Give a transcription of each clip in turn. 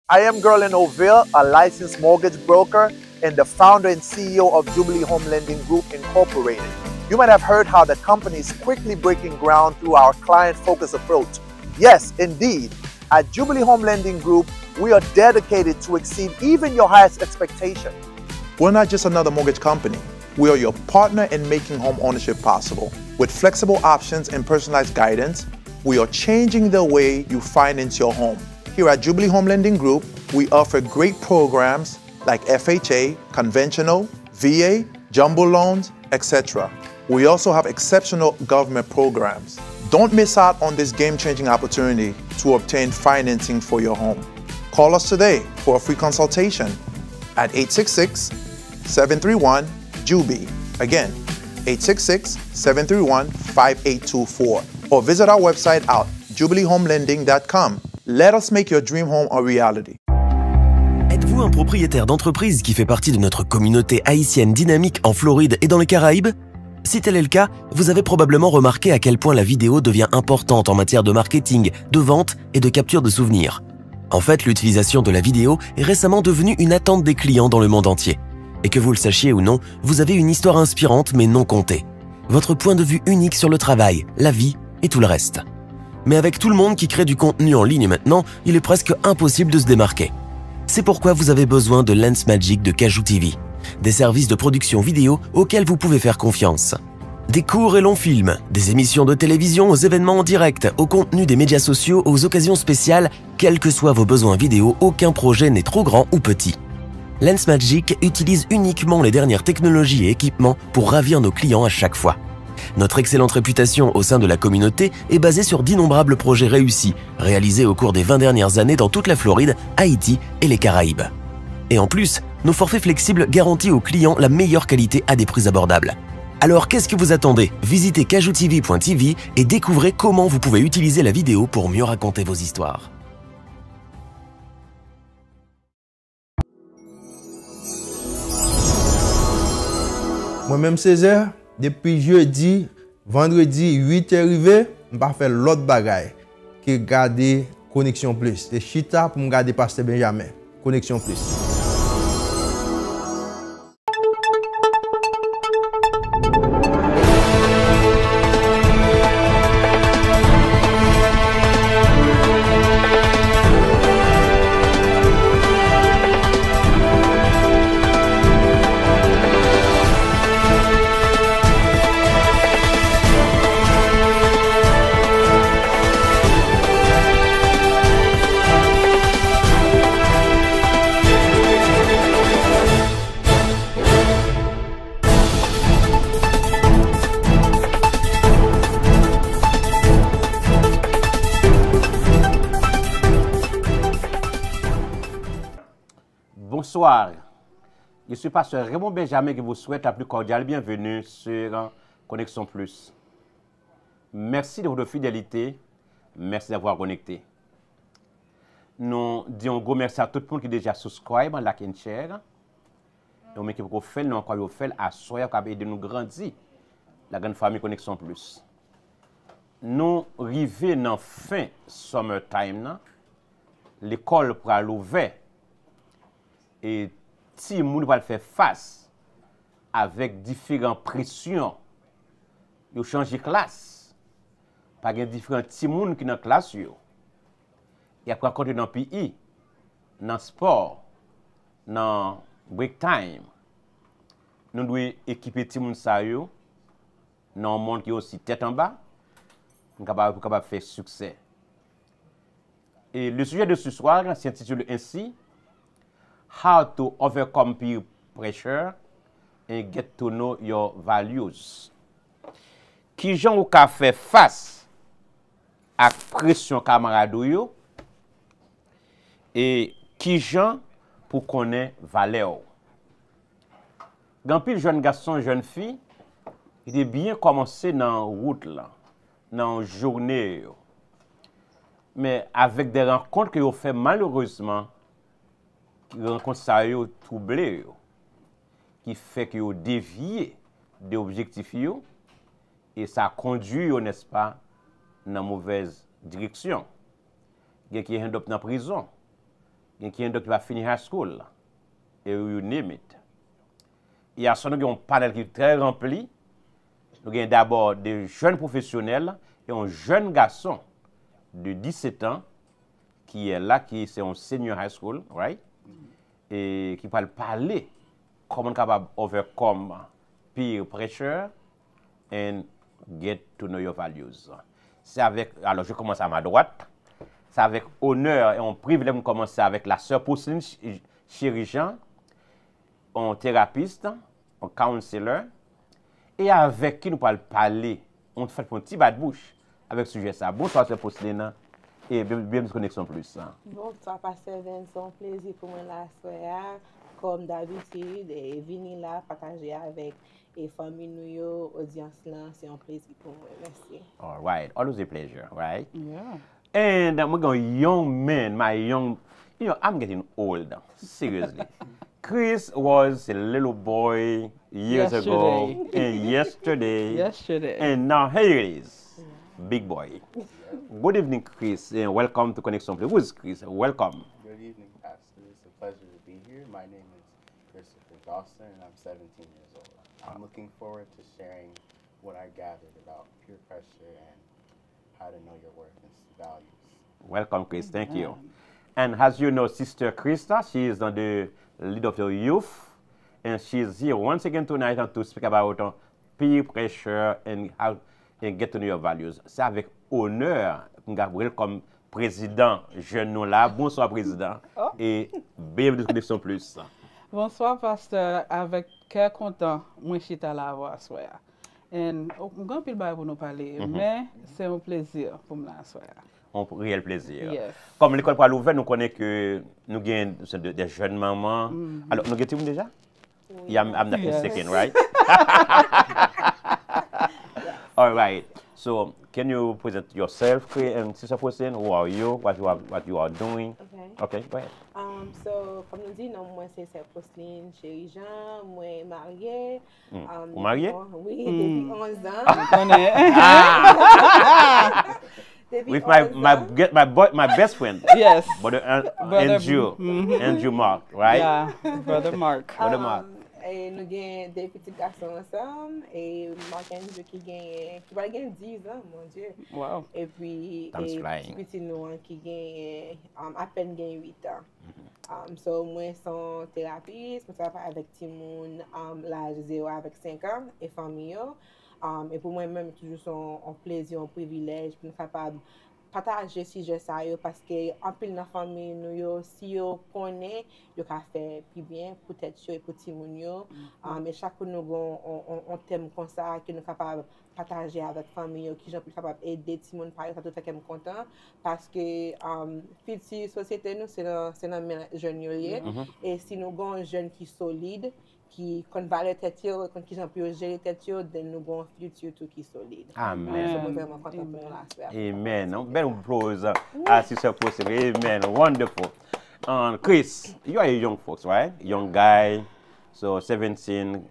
I am Gerlin O'Ville, a licensed mortgage broker and the founder and CEO of Jubilee Home Lending Group Incorporated. You might have heard how the company is quickly breaking ground through our client-focused approach. Yes, indeed. At Jubilee Home Lending Group, we are dedicated to exceed even your highest expectation. We're not just another mortgage company. We are your partner in making home ownership possible. With flexible options and personalized guidance, we are changing the way you finance your home. Here at Jubilee Home Lending Group, we offer great programs like FHA, conventional, VA, jumbo loans, etc. We also have exceptional government programs. Don't miss out on this game-changing opportunity to obtain financing for your home. Call us today for a free consultation at 866-731-JUBI. Again, 866-731-5824. Or visit our website at jubileehomelending.com. Let us make your dream home a reality. Êtes-vous un propriétaire d'entreprise qui fait partie de notre communauté haïtienne dynamique en Floride et dans les Caraïbes? Si tel est le cas, vous avez probablement remarqué à quel point la vidéo devient importante en matière de marketing, de vente et de capture de souvenirs. En fait, l'utilisation de la vidéo est récemment devenue une attente des clients dans le monde entier. Et que vous le sachiez ou non, vous avez une histoire inspirante mais non contée. Votre point de vue unique sur le travail, la vie et tout le reste. Mais avec tout le monde qui crée du contenu en ligne maintenant, il est presque impossible de se démarquer. C'est pourquoi vous avez besoin de Lensmagic de Kajou TV, des services de production vidéo auxquels vous pouvez faire confiance. Des courts et longs films, des émissions de télévision aux événements en direct, au contenu des médias sociaux, aux occasions spéciales, quels que soient vos besoins vidéo, aucun projet n'est trop grand ou petit. Lensmagic utilise uniquement les dernières technologies et équipements pour ravir nos clients à chaque fois. Notre excellente réputation au sein de la communauté est basée sur d'innombrables projets réussis, réalisés au cours des 20 dernières années dans toute la Floride, Haïti et les Caraïbes. Et en plus, nos forfaits flexibles garantissent aux clients la meilleure qualité à des prix abordables. Alors qu'est-ce que vous attendez? Visitez kajoutv.tv et découvrez comment vous pouvez utiliser la vidéo pour mieux raconter vos histoires. Moi-même, Césaire, depuis jeudi, vendredi, 8 est arrivé, je vais faire l'autre bagaille qui est garder Connexion Plus. C'est Chita pour me garder Pasteur Benjamin. Connexion Plus. Bonsoir, je suis Pasteur Raymond Benjamin qui vous souhaite la plus cordiale bienvenue sur Connexion Plus. Merci de votre fidélité, merci d'avoir connecté. Nous disons gros merci à tout le monde qui déjà subscribe, like and share. Et on qui vous fait, nous encore vous fait à soir qui aide nous grandir la grande famille Connexion Plus. Nous arrivons dans fin summertime, l'école pour l'ouvrir. Et si moun va faire face avec différentes pressions, yo changer classe, pas gen différents petits moun qui dans classe yo. Et après encore dans pays, dans sport, dans break time, nous devons équiper petit moun sa yo dans un monde qui est aussi tête en bas, pour capable faire succès. Et le sujet de ce soir s'intitule ainsi How to overcome peer pressure and get to know your values. Qui gens ou ka fait face à pression camarade yo et qui gens pour connaître valeur. Grand pile jeune garçon, jeune fille, il est bien commencé dans route là, dans journée. Mais avec des rencontres que vous fait malheureusement rencontre ça yo troublé qui fait que yo dévié des objectifs yo et ça conduit n'est-ce pas dans mauvaise direction. Il y a qui end up dans prison, il y a qui va finir high school, et you name it. Il y a un panel qui est très rempli. Nous avons d'abord des jeunes professionnels et un jeune garçon de 17 ans qui est là, qui c'est un senior high school, right? Et qui va parler comment on est capable overcome peer pressure and get to know your values. C'est avec, alors je commence à ma droite, c'est avec honneur et un privilège de commencer avec la sœur Pauline chirurgien, un thérapeute, un counselor, et avec qui nous allons parler, on fait un petit bas de bouche avec ce sujet ça. Bonsoir sœur Pauline et bienvenue Connexion Plus. Bonsoir Pasteur Vincent, plaisir pour moi la soirée, comme d'habitude, et venir là partager avec les familles nous, audience là, c'est un plaisir pour moi. Merci. All right, always a pleasure, right? Yeah. And I'm a young man, I'm getting old, seriously. Chris was a little boy years ago, and yesterday, and now here he is, big boy. Good evening, Chris, and welcome to Connexion Plus. Who is Chris? Welcome. Good evening, Pastor. It's a pleasure to be here. My name is Christopher Dawson, and I'm 17 years old. I'm looking forward to sharing what I gathered about peer pressure and how to know your worth and values. Welcome, Chris. Thank you. And as you know, Sister Krista, she is the lead of the youth, and she is here once again tonight to speak about peer pressure and how and get to know your values. C'est avec honneur que Gabriel comme président jeune nous là. Bonsoir président et bienvenue à Connexion Plus. Bonsoir, pasteur. Avec cœur content, moi, je suis à la voix, soir. Et on a un peu de pour nous parler, mais c'est un plaisir pour moi, soir. Un réel plaisir. Yes. Comme l'école pour l'ouvert, nous connaissons que nous avons des jeunes mamans. Alors, nous avons déjà? Yeah, I'm not mistaken, right? All right. So, can you present yourself, and Sister Pauline? Who are you? What you are doing? Okay, go ahead. So, comme nous dit, moi c'est Pauline chirurgien, moi mariée. Vous mariée? Oui, depuis 11 ans. With my best friend. Yes. Brother Andrew Mark, right? Yeah, Brother Mark. Brother Mark. Et nous avons des petits garçons ensemble. Et Mark Andrew qui va gagner 10 ans, mon Dieu. Wow. Et puis, petit nous qui gagne à peine 8 ans. So, moi, son thérapeute, je travaille avec Timoun, l'âge 0 avec 5 ans, et famille. Et pour moi-même, toujours un plaisir, un privilège pour être capable de partager ce sujet parce que en plus dans la famille, nous, si on connaît, on peut faire plus bien pour tête et pour tout le monde. Et chaque fois, nous avons un thème comme ça que nous sommes capables de partager avec la famille, qui sont capables d'aider tout le monde, par exemple, tout le monde content. Parce que la société, nous, c'est dans les jeunes. Et si nous avons un jeune qui est solide, qui valait tête, qui peut gérer tête, nous avons un futur qui est solide. Amen. Je suis vraiment content pour la soirée. Amen. Belle applause à Sister Pauline. Amen. Wonderful. Chris, you are a young folks, right? Young guy, so 17.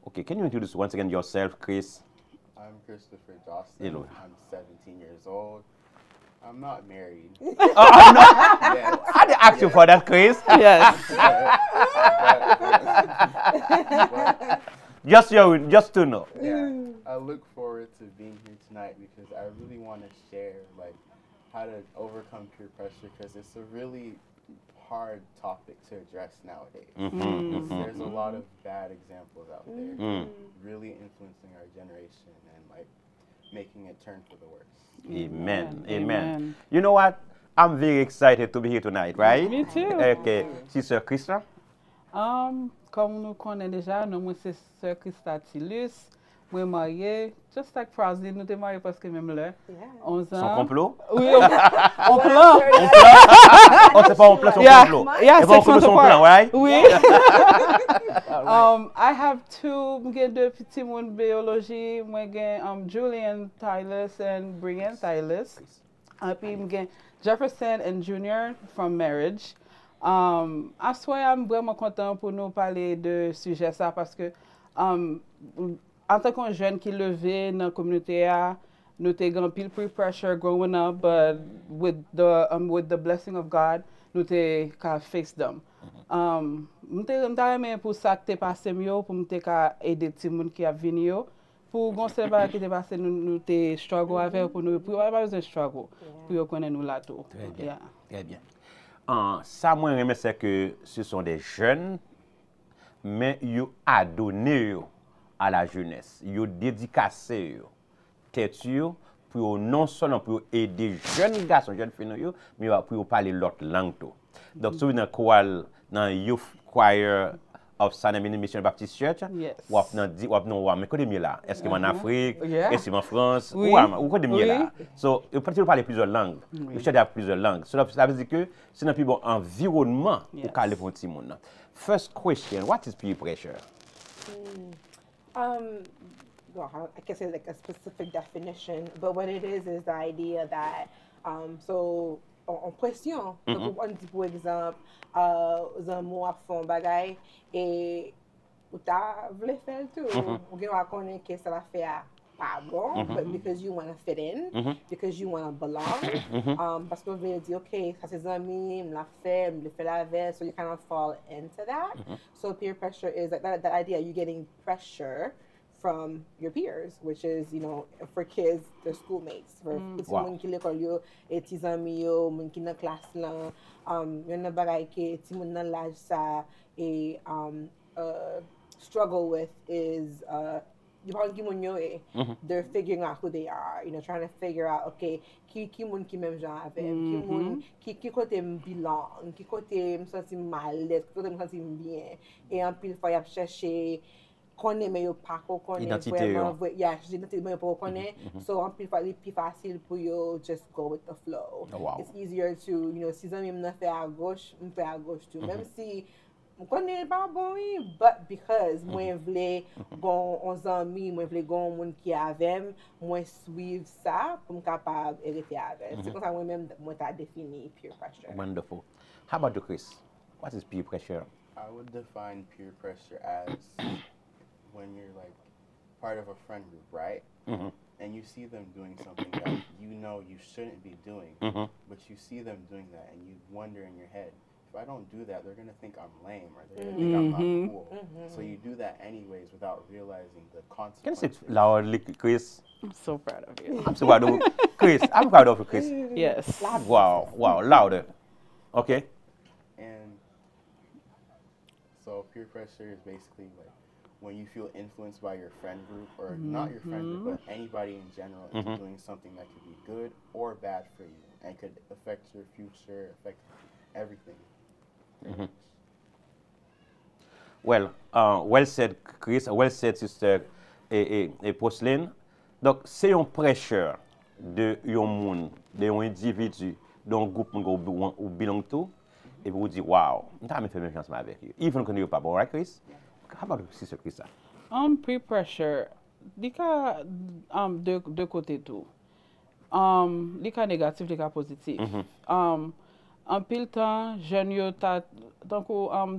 Okay, can you introduce once again yourself, Chris? I'm Christopher Dawson. Hello. I'm 17 years old. I'm not married. Oh, no. I didn't ask you for that, Chris. Yes. Just to know. Yeah, I look forward to being here tonight because I really want to share how to overcome peer pressure because it's a really hard topic to address nowadays. There's a lot of bad examples out there really influencing our generation and making it turn for the worse. Amen. You know what? I'm very excited to be here tonight, right? Me too. Okay. Sister Krista? Comme nous connaissons déjà, nous sommes Sœur Krista Tilus. Moi mariée, just like Frasley, nous sommes mariés parce que même là, 11 ans. Son complot? Oui, on plan. Oh, c'est pas un plan, son complot. Yeah, c'est pas un complot, son plan, right? Oui. I have two petits moun biologie. Moi j'ai Julian Tylus and Brian Tylus. Et puis j'ai Jefferson and Junior from marriage. À soi, je suis vraiment content pour nous parler de ce sujet ça parce que en tant que jeune qui levé dans la communauté, nous t'ai grand pile peer pressure growing up, but with the blessing of God, nous t'ai ka face them. M'ta aimé pour ça que t'es passé mieux, pour m'te ka aider ti moun qui a vini yo, pour gon se ba qui t'es passé nous t'ai struggle avec pour nous pour pas besoin struggle pour yo connaître nous là tout. Très bien. Yeah. Très bien. Ça moi j'aime c'est que ce sont des jeunes mais yo adonné à la jeunesse, yo dédicacé yo tête yo pour non seulement pour aider jeunes garçons, jeunes filles mais pour parler l'autre langue tout. Donc si dans choir dans youth choir of Saint-Domingue Mission Baptist Church, ou non mais côté mieux là, est-ce que en Afrique, est-ce que en France, ou côté mieux là. So peut-être parler plusieurs langues. Vous cherchez plusieurs langues. Cela veut dire que c'est un plus bon environnement pour caler pour petit monde. First question, what is peer pressure? Well, I guess it's like a specific definition, but what it is the idea that, so, en pression, donc on dit par exemple, un mot à fond bagay, et ou ta vle faire tout, ou gen wakone que ça va faire pas bon, but because you want to fit in, because you want to belong, parce que vous voulez dire, ok, ça c'est amis, me la fait la veille, so you kind of fall into that. So peer pressure is like that idea, you getting pressure from your peers, which is, you know, for kids, their schoolmates, for moun ki l'école yo, et tes amis yo, moun ki nan classe lan, yon nan bagay ke ti moun nan l'âge sa, et struggle with is, you parle ki moun yo they're figuring out who they are, you know, trying to figure out, okay, ki moun ki même jan avem, ki moun, ki kote m bilan, ki kote m sensi mal, ki kote m sensi m bien, et an pil fwa yap chèche, connaît mais yo pas connaît vraiment identité mais pas connaît so en plus plus facile pour yo just go with the flow. It's easier to, you know, si j'aime me faire à gauche tout, même si on connaît pas bon but because moi vle gon on amis moi vle gon moun qui avec moi suivre ça pour me capable rester avec. C'est comme ça moi même moi t'a défini peer pressure. Wonderful. How about you, Chris? What is peer pressure? I would define peer pressure as when you're like part of a friend group, right? And you see them doing something that you know you shouldn't be doing, but you see them doing that and you wonder in your head, if I don't do that, they're going to think I'm lame or they're going to think I'm not cool. So you do that anyways without realizing the consequences. Can you say it loudly, Chris? I'm so proud of you. I'm so proud of you. Chris, I'm proud of you, Chris. Yes. Wow, louder. Okay. And so peer pressure is basically like when you feel influenced by your friend group, or not your friend group, but anybody in general, into doing something that could be good or bad for you, and could affect your future, affect everything. Well, well said, Chris. Well said, Sister Porcelaine. Donc, c'est une pressure de un monde, de un individu, d'un groupe où belong to, et vous dites, wow, je vais faire même chance avec vous. Even quand vous n'êtes pas bon, right, Chris? How about Sister Chris? Peer pressure, li ka de côté tout. Li ka négatif, li ka positif. En pile temps, jeune yo ta donc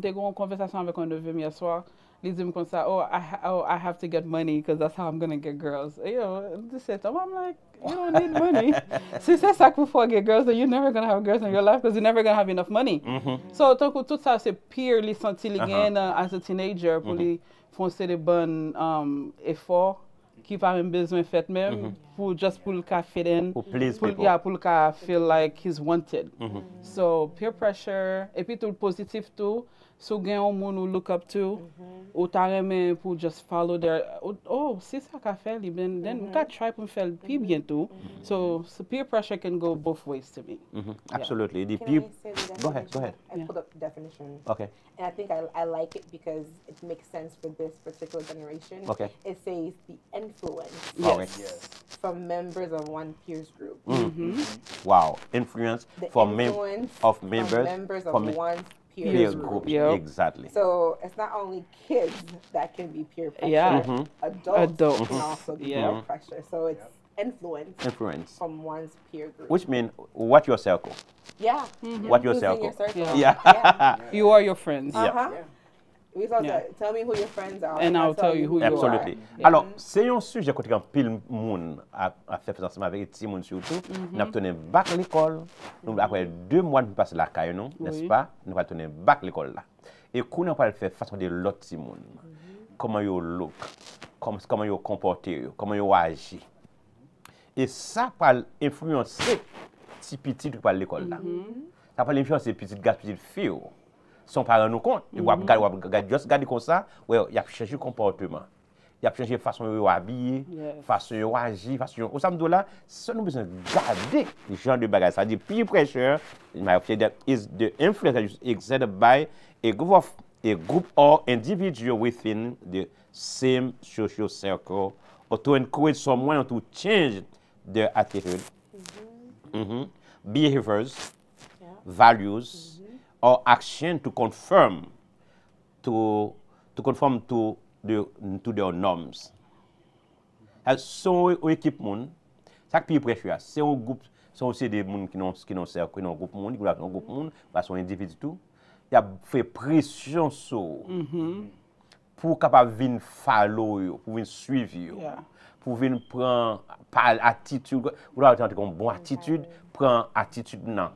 des grandes conversations avec un neveu hier soir. Ils disent comme ça, I have to get money because that's how I'm gonna get girls. You know, I'm like, you don't need money. Si c'est ça qu'il faut get girls, then you're never gonna have girls in your life because you're never gonna have enough money. So donc tout ça c'est pire les sentir les gains as a teenager pour les foncer des bons efforts qui pas même besoin fait même pour just pour le cas fit in, pour please people. Yeah, pour le cas feel like he's wanted. So peer pressure et puis tout le positif tout. So gen yon moun ou look up to, ou ta reme pour just follow their, c'est ça qu'a fait li, then we got try pour faire pi bientôt. So peer pressure can go both ways to me. Absolutely. The Can I say the Go ahead. I pulled up the definition. Okay. And I think I like it because it makes sense for this particular generation. Okay. It says the influence Yes. from members of one peers group. Wow. Influence The from influence of from members of one peer peer group. group. Yep. Exactly. So it's not only kids that can be peer pressure. Yeah. Adults can also be peer pressure. So it's influence from one's peer group. Which means what your circle. Yeah. What your Who's in circle. your circle. Yeah. You are your friends. Yeah. We saw that. Tell me who your friends are. And I'll tell you who you are. Absolutely. Alors, c'est un sujet côté quand pile monde a fait ensemble avec petit monde surtout. Nous avons tourné back l'école. Nous après 2 mois nous passer la caille non, n'est-ce pas? Nous va tourner back l'école là. Et qu'on n'a pas faire façon de l'autre petit monde. Comment yo look, comment yo comporter, comment yo agir. Et ça va influencer petit petit pour l'école là. Ça va influencer petit gars, petite fille. Son parents nous compte, ils vont juste garder comme ça, ouais, il a changé le comportement. Il a changé la façon de habiller, façon de agir, façon au samedi là, ça nous besoin garder le genre de bagages. Ça dit peer pressure, my that is the influence exerted by a group or individual within the same social circle or to encourage someone to change their attitude, behaviors, values, or action to conform to their norms. Son équipe monde, chaque peer pressure, c'est un groupe, c'est aussi des monde qui n'ont cercle, qui n'ont groupe monde, qui ont un groupe monde, parce qu'on individu tout. Il a fait pression sur pour capable venir follow, pour venir suivre, pour venir prendre attitude, ou là une bonne attitude, prendre attitude non,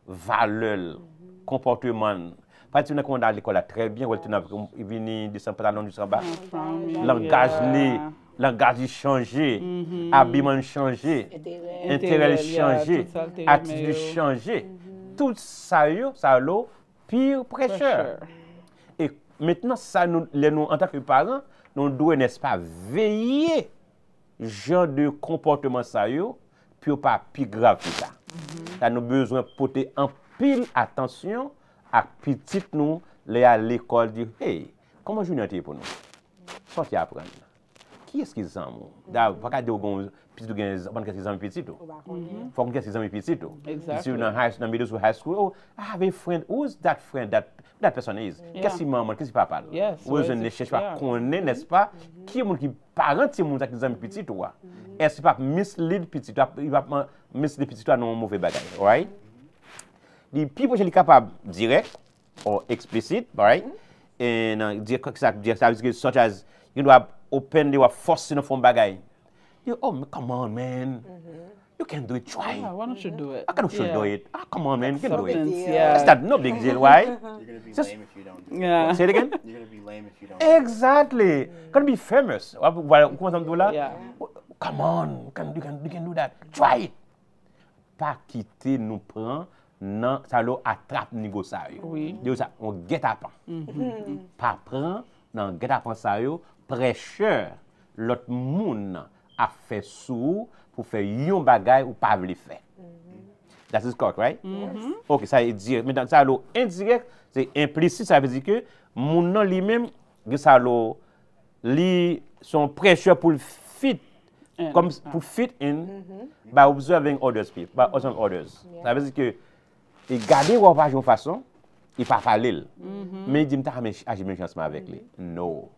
valeur, comportement. Pas tu qu'on à l'école très bien, tu n'as venu de son pantalon du samba, langage changé, habillement changé, intérêt changé, attitude changé. Tout ça l'eau peer pressure. Et maintenant ça nous en tant que parents, nous devons n'est-ce pas veiller genre de comportement ça yo pour pas plus grave que ça. Ça nous besoin porter en pile attention à petit nous les à l'école dire hey comment je n'étais pour nous sorti apprendre qui est-ce qu'ils ont da pas dire gon petit gain bon qu'est-ce qu'ils ont petit tout faut qu'on qu'est-ce qu'ils ont petit tout si dans middle school high school oh I have a friend who's that friend that person is qu'est-ce qu'il maman qu'est-ce qu'il papa ou je ne cherche pas connaître n'est-ce pas qui est mon qui parent ti mon qui ont petit tout est-ce pas mislead petit il va mislead petit tout non mauvais bagage right. The people are capable direct or explicit, right? And such as you know, open they were forcing from bagay. You come on, man. You can do it. Try. Yeah, why don't you do it? I can do it. Come on, man. You can do it. Yeah. It's not no big deal, right? You're gonna be lame if you don't do it. Yeah. Say it again. You're gonna be lame if you don't. Exactly. Gonna be famous. Yeah. Come on, you can do that. Try it. Pas quitter nous prend. Non, ça l'eau attrape négocie. Oui. De ça on guet-apens. Pas prend dans guet-apens ça yo pressure l'autre monde a fait sous pour faire yon bagay ou pas vle faire. That is correct, right? OK, ça veut dire mais dans ça l'eau indirect, c'est implicite, ça veut dire que moun nan lui-même ça l'eau li son pressure pour fit comme pour fit in by observing others people, by observing others. Ça veut dire que et garder ou pas de façon, il pas parler. Mais il dit m'ta agir méchantement avec lui. No.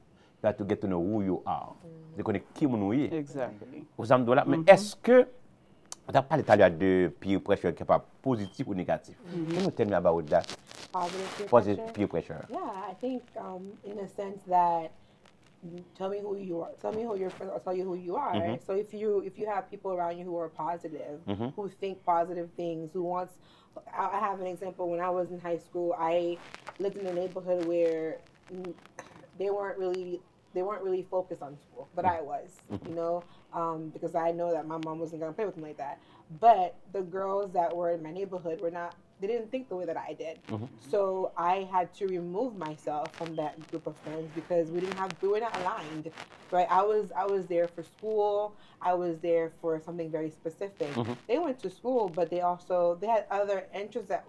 You have to get to know who you are. De connaître qui vous êtes. Exactly. Aux là, mais est-ce que on a parlé tout à l'heure de peer pressure qui est pas positif ou négatif? Can you tell me about that? Positive peer pressure. Yeah, I think in a sense that tell me who you are, tell me who your friends are, tell you who you are. So if you have people around you who are positive, who think positive things, who wants I have an example. When I was in high school, I lived in a neighborhood where they weren't really focused on school, but I was, you know, because I know that my mom wasn't gonna play with me like that. But the girls that were in my neighborhood they didn't think the way that I did. So I had to remove myself from that group of friends because we were not aligned, right? I was there for school. I was there for something very specific. They went to school, but they had other interests that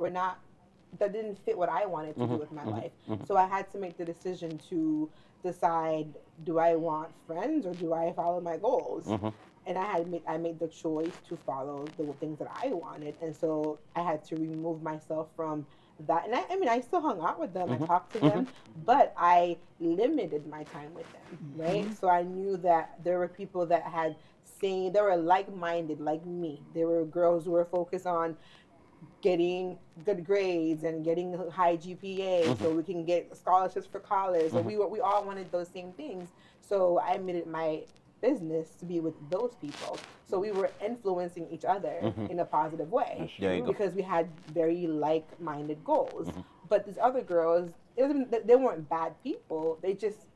didn't fit what I wanted to do with my life. So I had to make the decision to decide, do I want friends or do I follow my goals? And I made the choice to follow the things that I wanted, and so I had to remove myself from that. And I mean, I still hung out with them, I talked to them, but I limited my time with them, right? So I knew that there were people that they were like-minded, like me. There were girls who were focused on getting good grades and getting high GPA so we can get scholarships for college. So we all wanted those same things. So I made it my business to be with those people. So we were influencing each other in a positive way because we had very like-minded goals. But these other girls, they weren't bad people. We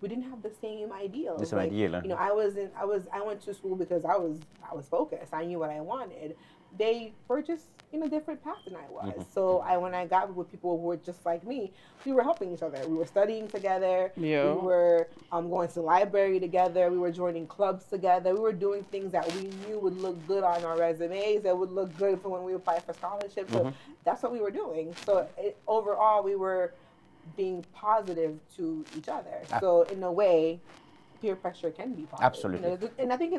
didn't have the same ideals. The same ideal, you know, I went to school because I was focused. I knew what I wanted. They were just in a different path than I was. So when I got with people who were just like me, we were helping each other. We were studying together. Yeah. We were going to the library together. We were joining clubs together. We were doing things that we knew would look good on our resumes, that would look good for when we applied for scholarships. So that's what we were doing. So overall, we were being positive to each other. So in a way, peer pressure can be positive. Absolutely. You know? And I think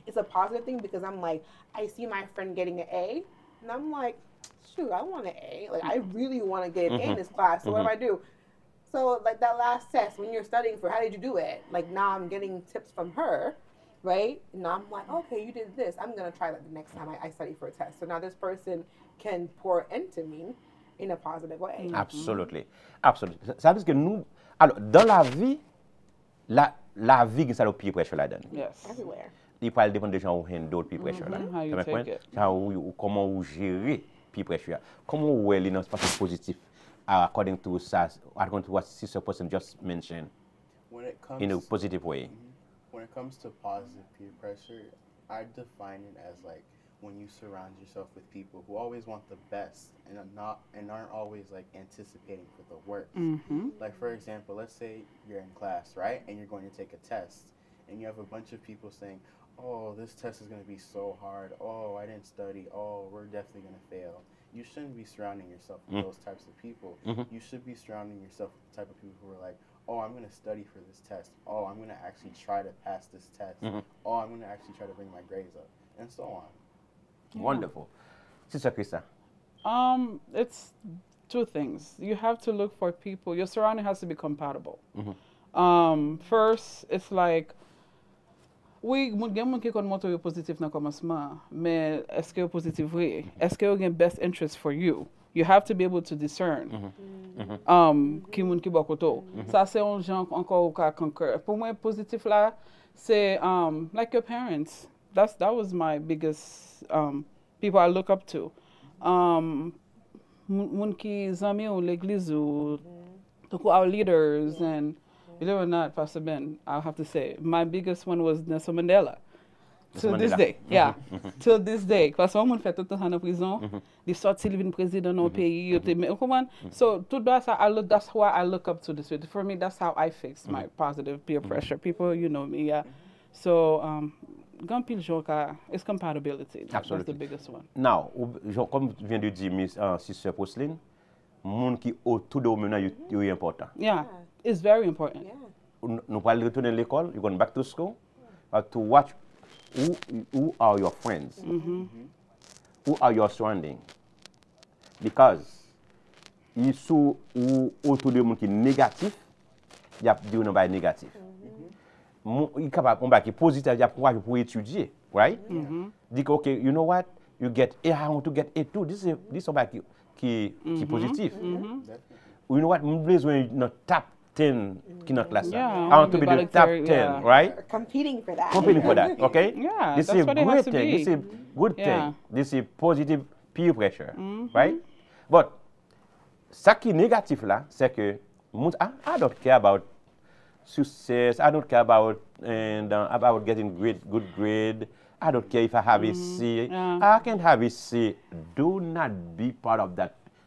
it's a positive thing because I'm like, I see my friend getting an A, and I'm like, shoot, I want an A. Like, I really want to get an A in this class. So what do I do? So like that last test, when you're studying for, how did you do it? Like now I'm getting tips from her, right? Now I'm like, okay, you did this. I'm gonna try that the next time I study for a test. So now this person can pour into me in a positive way. Absolutely. Absolutely. Ça veut dire que nous, alors, dans la vie, la vie qui s'allume peer pressure là-dedans. Yes. Everywhere. Il peut dépendre des gens qui handle peer pressure là. How you take it. Comment vous gérez peer pressure. Comment vous allez dans ce passage positif according to what Sister Person just mentioned When it comes in a positive way. When it comes to positive peer pressure, I define it as like when you surround yourself with people who always want the best and aren't always like anticipating for the worst. Like for example, let's say you're in class, right? And you're going to take a test and you have a bunch of people saying, oh, this test is going to be so hard. Oh, I didn't study. Oh, we're definitely going to fail. You shouldn't be surrounding yourself with those types of people. You should be surrounding yourself with the type of people who are like, oh, I'm going to study for this test. Oh, I'm going to actually try to pass this test. Oh, I'm going to actually try to bring my grades up, and so on. Wonderful. Sister Krista. It's two things. You have to look for people. Your surrounding has to be compatible. First, it's like, oui, moun gen moun ki kon moto yo positif nan komanseman, men eske yo positif vre? Eske yo gen best interest for you? You have to be able to discern ki moun ki bokoto. Sa se yon jan anko ou ka concur. Pour mwen positif la, c'est like your parents. That was my biggest people I look up to. Moun ki zami ou l'eglise ou our leaders, and believe it or not, Pastor Ben, I'll have to say, my biggest one was Nelson Mandela. Till this day, yeah. Till this day. Parce que moun fait tout en prison, di sorti li vin président dans pays, so tout ça, that's why I look up to this. For me, that's how I fix my positive peer pressure. People, you know me, yeah. So, it's compatibility. That's the biggest one. Now, comme vient de dire Miss Sister Posline, moun ki autour de vous maintenant est important. Yeah, it's very important. Yeah. Nous allons retourner à l'école, you're going back to school, to watch who are your friends, who are your surroundings. Because ils sont autour de moun qui négatif, il y a des gens négatif. Il est capable de positif, il y a pour étudier, right? Dit que, okay, you know what, you get A, I want to get A too. This is somebody qui positif. You know what, I'm besoin de top 10 in the class. Yeah, I want to be the top 10, right? We're competing for that. Competing for that, okay? Yeah, this that's is a what it great has to thing. be. This is a good Yeah. thing. This is positive peer pressure, right? But ce qui est négatif là, c'est que I don't care about success. I don't care about getting good grade. I don't care if I have a C. I can have a C. Do not be part of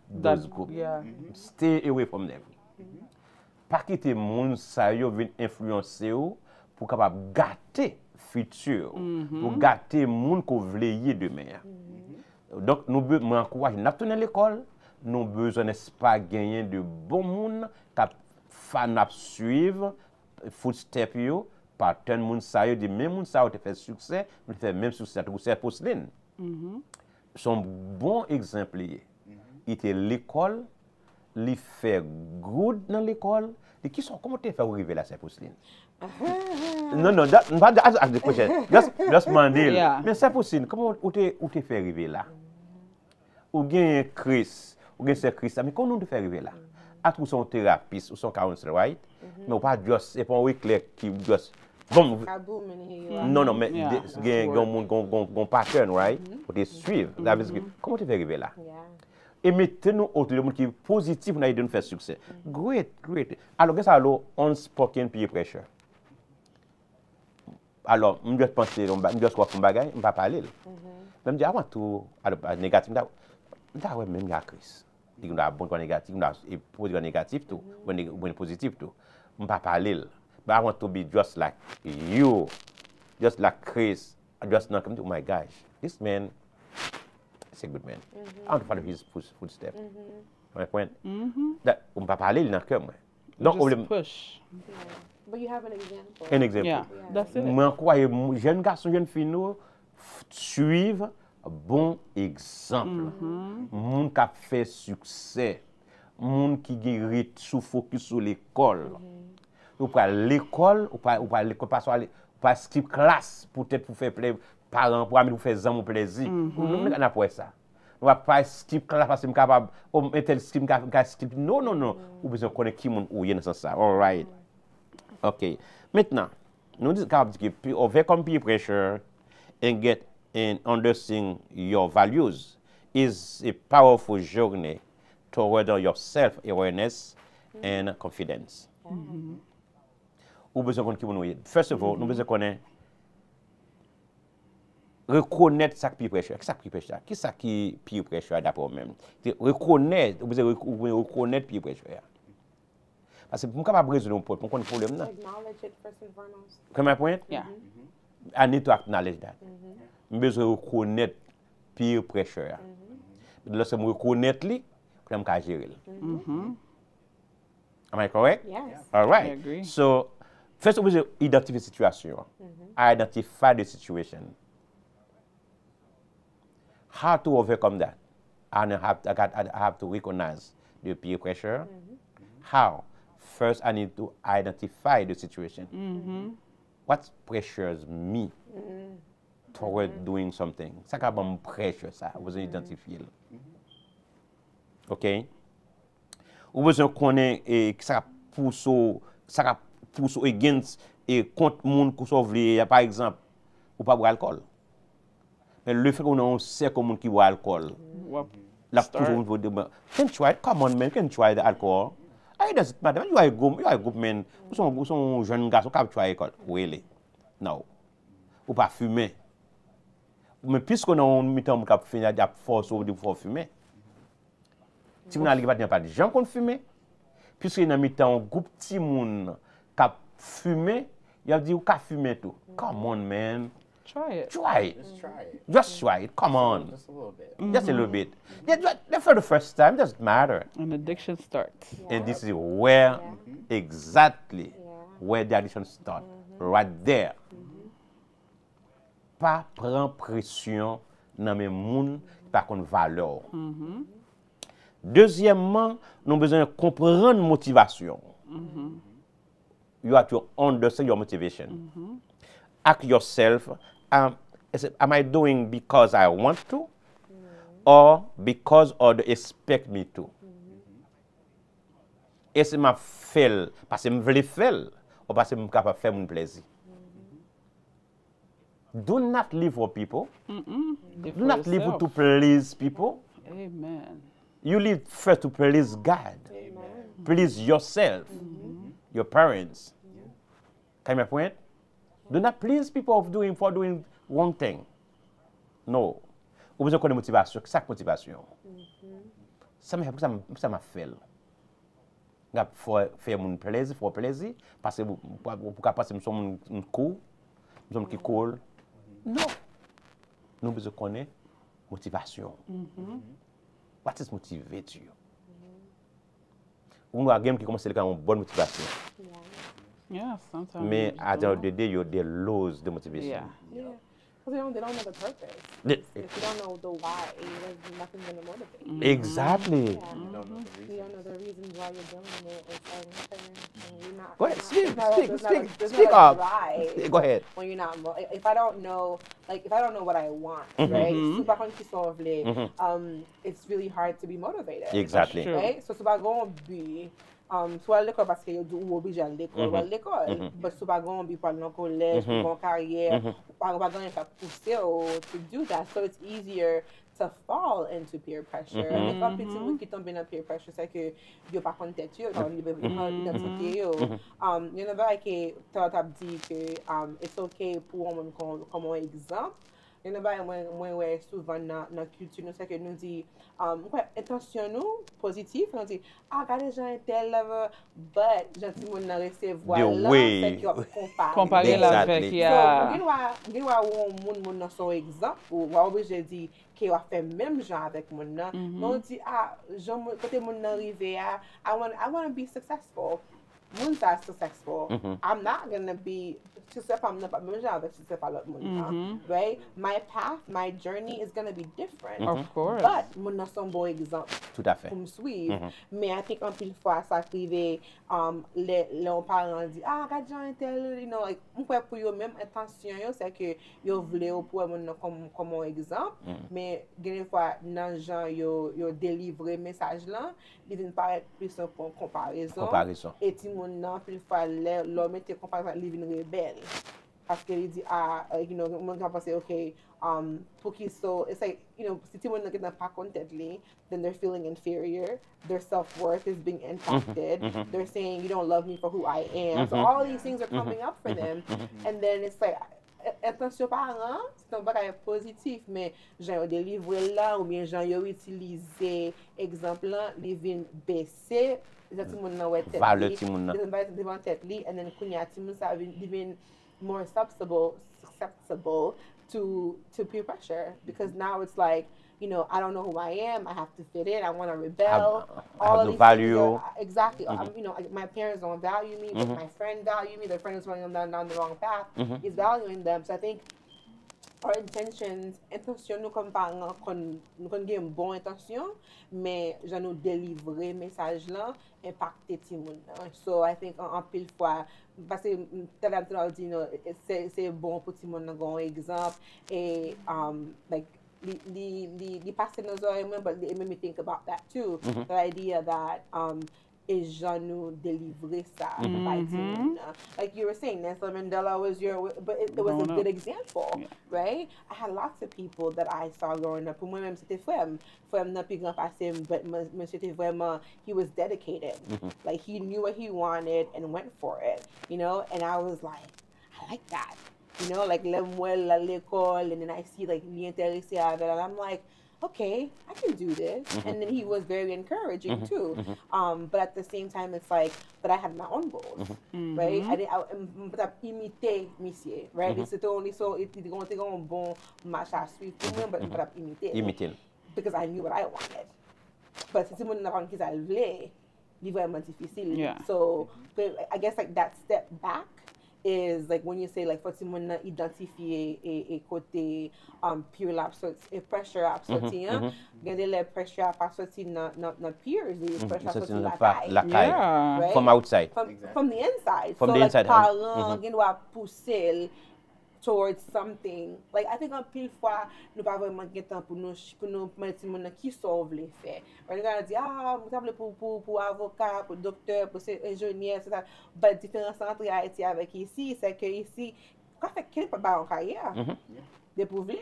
those groups. Yeah. Stay away from them. Pas quitter moun sa yo vin influencer ou pour capable gâter futur, pour gâter moun ko vle yé demain. Donc nous m'encourage n'a tourner l'école, nous besoin n'est pas gagner de bon moun qui fan suivre footstep yo par tant moun sa yo di même moun sa yo te fait succès, nous fait même succès pour cette Posline. Son bon exemple il était l'école, il fait good dans l'école. Et qui sont comment tu fais arriver là, c'est Posline? Non, pas ask the question. Just Mandela. Yeah. Mais c'est Posline, comment tu fait arriver là? ou gen Chris, ou gen c'est Chris, mais comment nous faire arriver là? À tout son thérapeute ou son counselor, right? Mais ou pas juste, c'est pas un éclair qui just, bon, non, mais gen pattern, right? Pour te suivre. Comment tu fais arriver là? Et mettez-nous autour de monde qui est positif, nous nous faire succès. Great. Alors, qu'est-ce que c'est unspoken peer pressure? Alors, je vais penser, je vais faire un bagage, je ne vais pas parler. Je me dis, avant tout, négatif, je vais même la crise. Je vais bon négatif, je vais négatif tout, bon positif tout. Je ne vais pas parler. But I want to be just like you, just like Chris, just not come to, oh my gosh, this man is a good man. I want to follow his footsteps. My point? That, on ne peut pas parler dans le cœur. Donc, just push. But you have an example. Un exemple. Yeah, that's it. Moi, crois, jeune garçon, jeune fille, nous suivre bon exemple. Moun qui a fait succès, moun qui guérit sous focus sur l'école. Ou pas l'école, ou pas l'école, pas skip classe, peut-être pour faire plaisir parents, pour amis, pour faire amis, plaisir. Nous n'avons pas ça. Nous n'avons pas skip classe parce que nous sommes capables, un tel skip, non. Ou besoin de connaître qui moun ou y dans ça. All right. OK. Maintenant, nous disons que overcome peer pressure and get and understanding your values is a powerful journey toward your self-awareness and confidence. Ou besoin de connaître. First of all, nous besoin de connaître reconnaître ça peer pressure. Qu'est-ce que peer pressure? Qu'est-ce qui peer pressure d'après vous-même? Reconnaître, vous besoin de reconnaître peer pressure. Parce que pour ne pas résoudre un problème, pour qu'on ait un problème. Acknowledge it first and foremost. Come my point? Yeah. I need to acknowledge that. Je besoin de reconnaître peer pressure. Lorsque je reconnaître li, pour me gérer. Am I correct? Yes. All right. I agree. So, first we identify the situation. Identify the situation. How to overcome that? I have to recognize the peer pressure. How? First, I need to identify the situation. What pressures me toward doing something? Ça qui me pressure, ça, vous identifiez. OK? Ou besoin connaître et ça pousse against et contre monde qui sauve par exemple, ou pas boire alcool. Mais le fait qu'on sait comment qui boit alcool. La toujours vous dire, can try it, come on man, can try the alcohol. It doesn't matter. You are a good man. Vous sont jeune garçon qui try alcohol. Really? No. Ou pas fumer. Mais puisqu'on a un mi-temps qui finit à force pour fumer. Si vous n'avez pas de gens qui fument, puisqu'il y a un groupe de petits gens qui fument, il a dit, vous pouvez fumer tout. Come on, man. Try it. Try it. Just try it. Just try it. Come on. Just a little bit. Just a little bit. Yeah, for the first time, it doesn't matter. An addiction starts. And this is where, exactly, where the addiction starts. Right there. Pas prendre pression dans mes moun, pas qu'on valeur. Deuxièmement, nous avons besoin de comprendre motivation. You have to understand your motivation. Ask yourself, am I doing because I want to? Or because others expect me to? Est-ce que je fais parce que je veux faire ou parce que je suis capable de faire mon plaisir? Do not live for people. Do not live to please people. Amen. You live first to please God. Please yourself, your parents. Can you point? Do not please people for doing one thing. No. Vous besoin de motivation. Qu'est-ce que motivation? Ça m'a fait. Faire mon plaisir, pour plaisir, parce que pour passer mon cours, nous qui cool. Non. Nous besoin de connaître motivation. What is motivate you? On a un game qui commence avec une bonne motivation. Yeah, sometimes. Mais at the end of the day, they lose the motivation. Yeah. Because they don't know the purpose. If you don't know the why, there's nothing going to motivate you. Exactly. You don't know the reason while you're doing it, it's like, and you're not. Go ahead, Speak speak up. Drive Go ahead. when you're not, if I don't know, like if I don't know what I want, right? Super consciously, it's really hard to be motivated. Exactly. Right? So super gonna be. Soit l'école parce que vous obligé à l'école ou à l'école, mais c'est pas going to be par le collège, pour carrière, pas going to pousser to do that. So it's easier to fall into peer pressure. Et quand petit monde qui tombe dans peer pressure, c'est que yo pas content yo, dans l'identité yo. You know pas que t'as dit que it's okay pour on comme un exemple. You know pas moi souvent dans culture nous c'est que nous dit intention nous positif, on dit regardez gens tel level but gentil monde n'a recevoir là c'est que comparer avec ya. So on monde son exemple ou obligé dire qui va faire même genre avec mon nan. On dit côté mon arrivé I want to be successful. Moons are successful. I'm not gonna be right? My path, my journey is gonna be different. Of course. But mon n'a son bon exemple. Tout à fait. Pour me suivre. Mais I think en pile fois ça arrive les parents disent regarde Jean tel, you know, like pour eux même intention c'est que yo voulait pour mon comme un exemple. Mais des fois dans gens yo délivrer message là, il vient paraître plus en comparaison. Et ti mon nan pile fois l'homme était comparaison living rebelle. Parce qu'il dit you know, on can say okay, so it's like, you know, si someone not pas contently, then they're feeling inferior. Their self-worth is being impacted. They're saying you don't love me for who I am. So all these things are coming up for them, and then it's like attention parents, c'est un bagage positif, mais j'ai délivré là ou bien j'ai utilisé exemple là, les vins baisser, les tout monde ouais tête, devant tête li, and then kunya tout monde ça devient more susceptible to peer pressure because now it's like, you know, I don't know who I am. I have to fit in. I want to rebel. All of these value. Exactly. You know, my parents don't value me, but my friend value me. Their friend is running them down the wrong path. Is valuing them. So I think our intentions, intention nous comme parents, nous avons une bonne intention, mais je nous délivrer message là, impacter tout le monde. So I think en pile fois, parce que c'est bon pour tout le monde d'avoir un exemple et like the passer nos oreilles, but it made me think about that too. The idea that et je nous délivrer ça by team. Like you were saying, Nelson Mandela was but it was a good example, right? I had lots of people that I saw growing up. Pour moi-même, c'était frère n'a plus grand passé, but monsieur était vraiment, he was dedicated. Like he knew what he wanted and went for it, you know? And I was like, I like that. You know, like l'aime à l'école, and then I see like li intéressé avec, and I'm like, okay, I can do this. And then he was very encouraging too. But at the same time, it's like, but I had my own goals, right? I didn't imiter monsieur, right? C'était only so it going to go on bon match à suivre pour moi, but imiter. Because I knew what I wanted. But si mon n'avait pas qu'il voulait, c'est vraiment difficile. Yeah. So I guess like that step back is like when you say like for someone to identify a côté peer absorption, pressure absorption, gagner le pressure absorption not peers, the pressure absorption la caille, from outside, from the inside. From so the like inside, parents gagner doit pousser towards something. Like I think en pile fois nous pas vraiment get temps pour nous mettre mon qui sauve les faits. On va dire pour avocat, pour docteur, pour ingénieur, etc. Mais différence entre Haïti avec ici, c'est que ici quand fait qu'il pas en carrière. Des pauvres.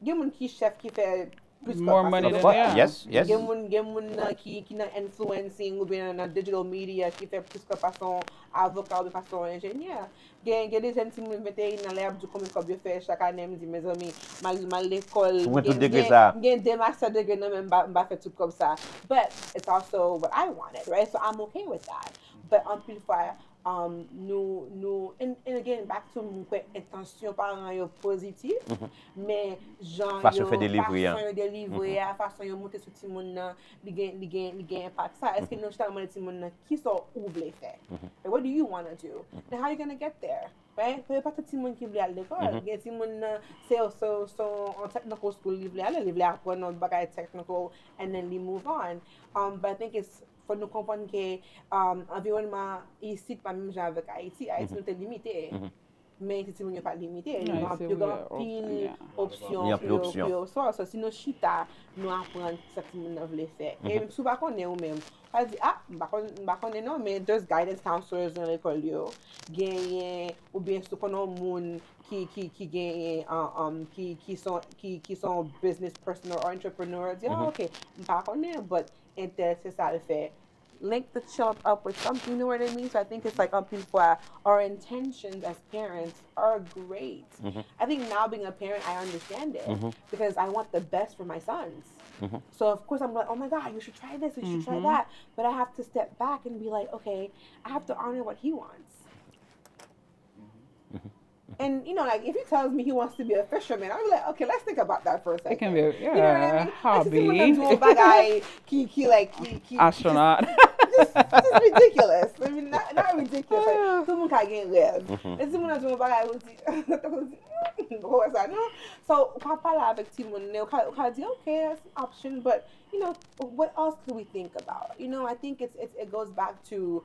Il y a des qui chef qui fait plus more money than that. Yes. Il y a des qui na influencing ou bien na digital media qui fait plus que façon avocat ou de façon ingénieur. Il y a des gens qui me mettent dans l'air du commun comme je fais chaque année, me dit mes amis, mal l'école, il y a des master degree même pas fait tout comme ça. But it's also what I wanted, right? So I'm okay with that. But en plus fois nous and again back to intention parents yo positif, mais genre façon fait délivrer, façon yo monter sur tout monde nan li gain impact ça. Est-ce que nous justement tout monde qui sont oublié faire? What do you want to do? And how are you going to get there? Right? Pas tout le monde qui veut aller à l'école. Il y a tout le monde c'est en technical school, ils veulent apprendre un bagage technical and then they move on. But I think it's faut nous comprendre que environnement ici pas même genre avec Haïti, Haïti nous est limité. Mais si nous pas limité, nous avons plus grand pile options pour ça. Si nous chita, nous apprendre ce que nous voulons faire. Et souvent qu'on est ou même, on dit bah non, mais just guidance counselors dans l'école yo, gagner ou bien ce qu'on a monde qui gagne qui sont business personal or entrepreneur, dit ok, pas connaît, but intéressé ça le fait. Link the child up with something, you know what I mean? So I think it's like our intentions as parents are great. I think now being a parent, I understand it because I want the best for my sons. So of course I'm like, oh my God, you should try this, you should try that. But I have to step back and be like, okay, I have to honor what he wants. And you know, like if he tells me he wants to be a fisherman, I'll be like, okay, let's think about that for a second. It can be, you know what I mean? Hobby. Astronaut. Just ridiculous. I mean, not ridiculous. Like, tout le monde can live. Et si mon do bagay aussi, so on parle avec tout le monde, on dit okay, that's an option, but you know, what else do we think about? You know, I think it goes back to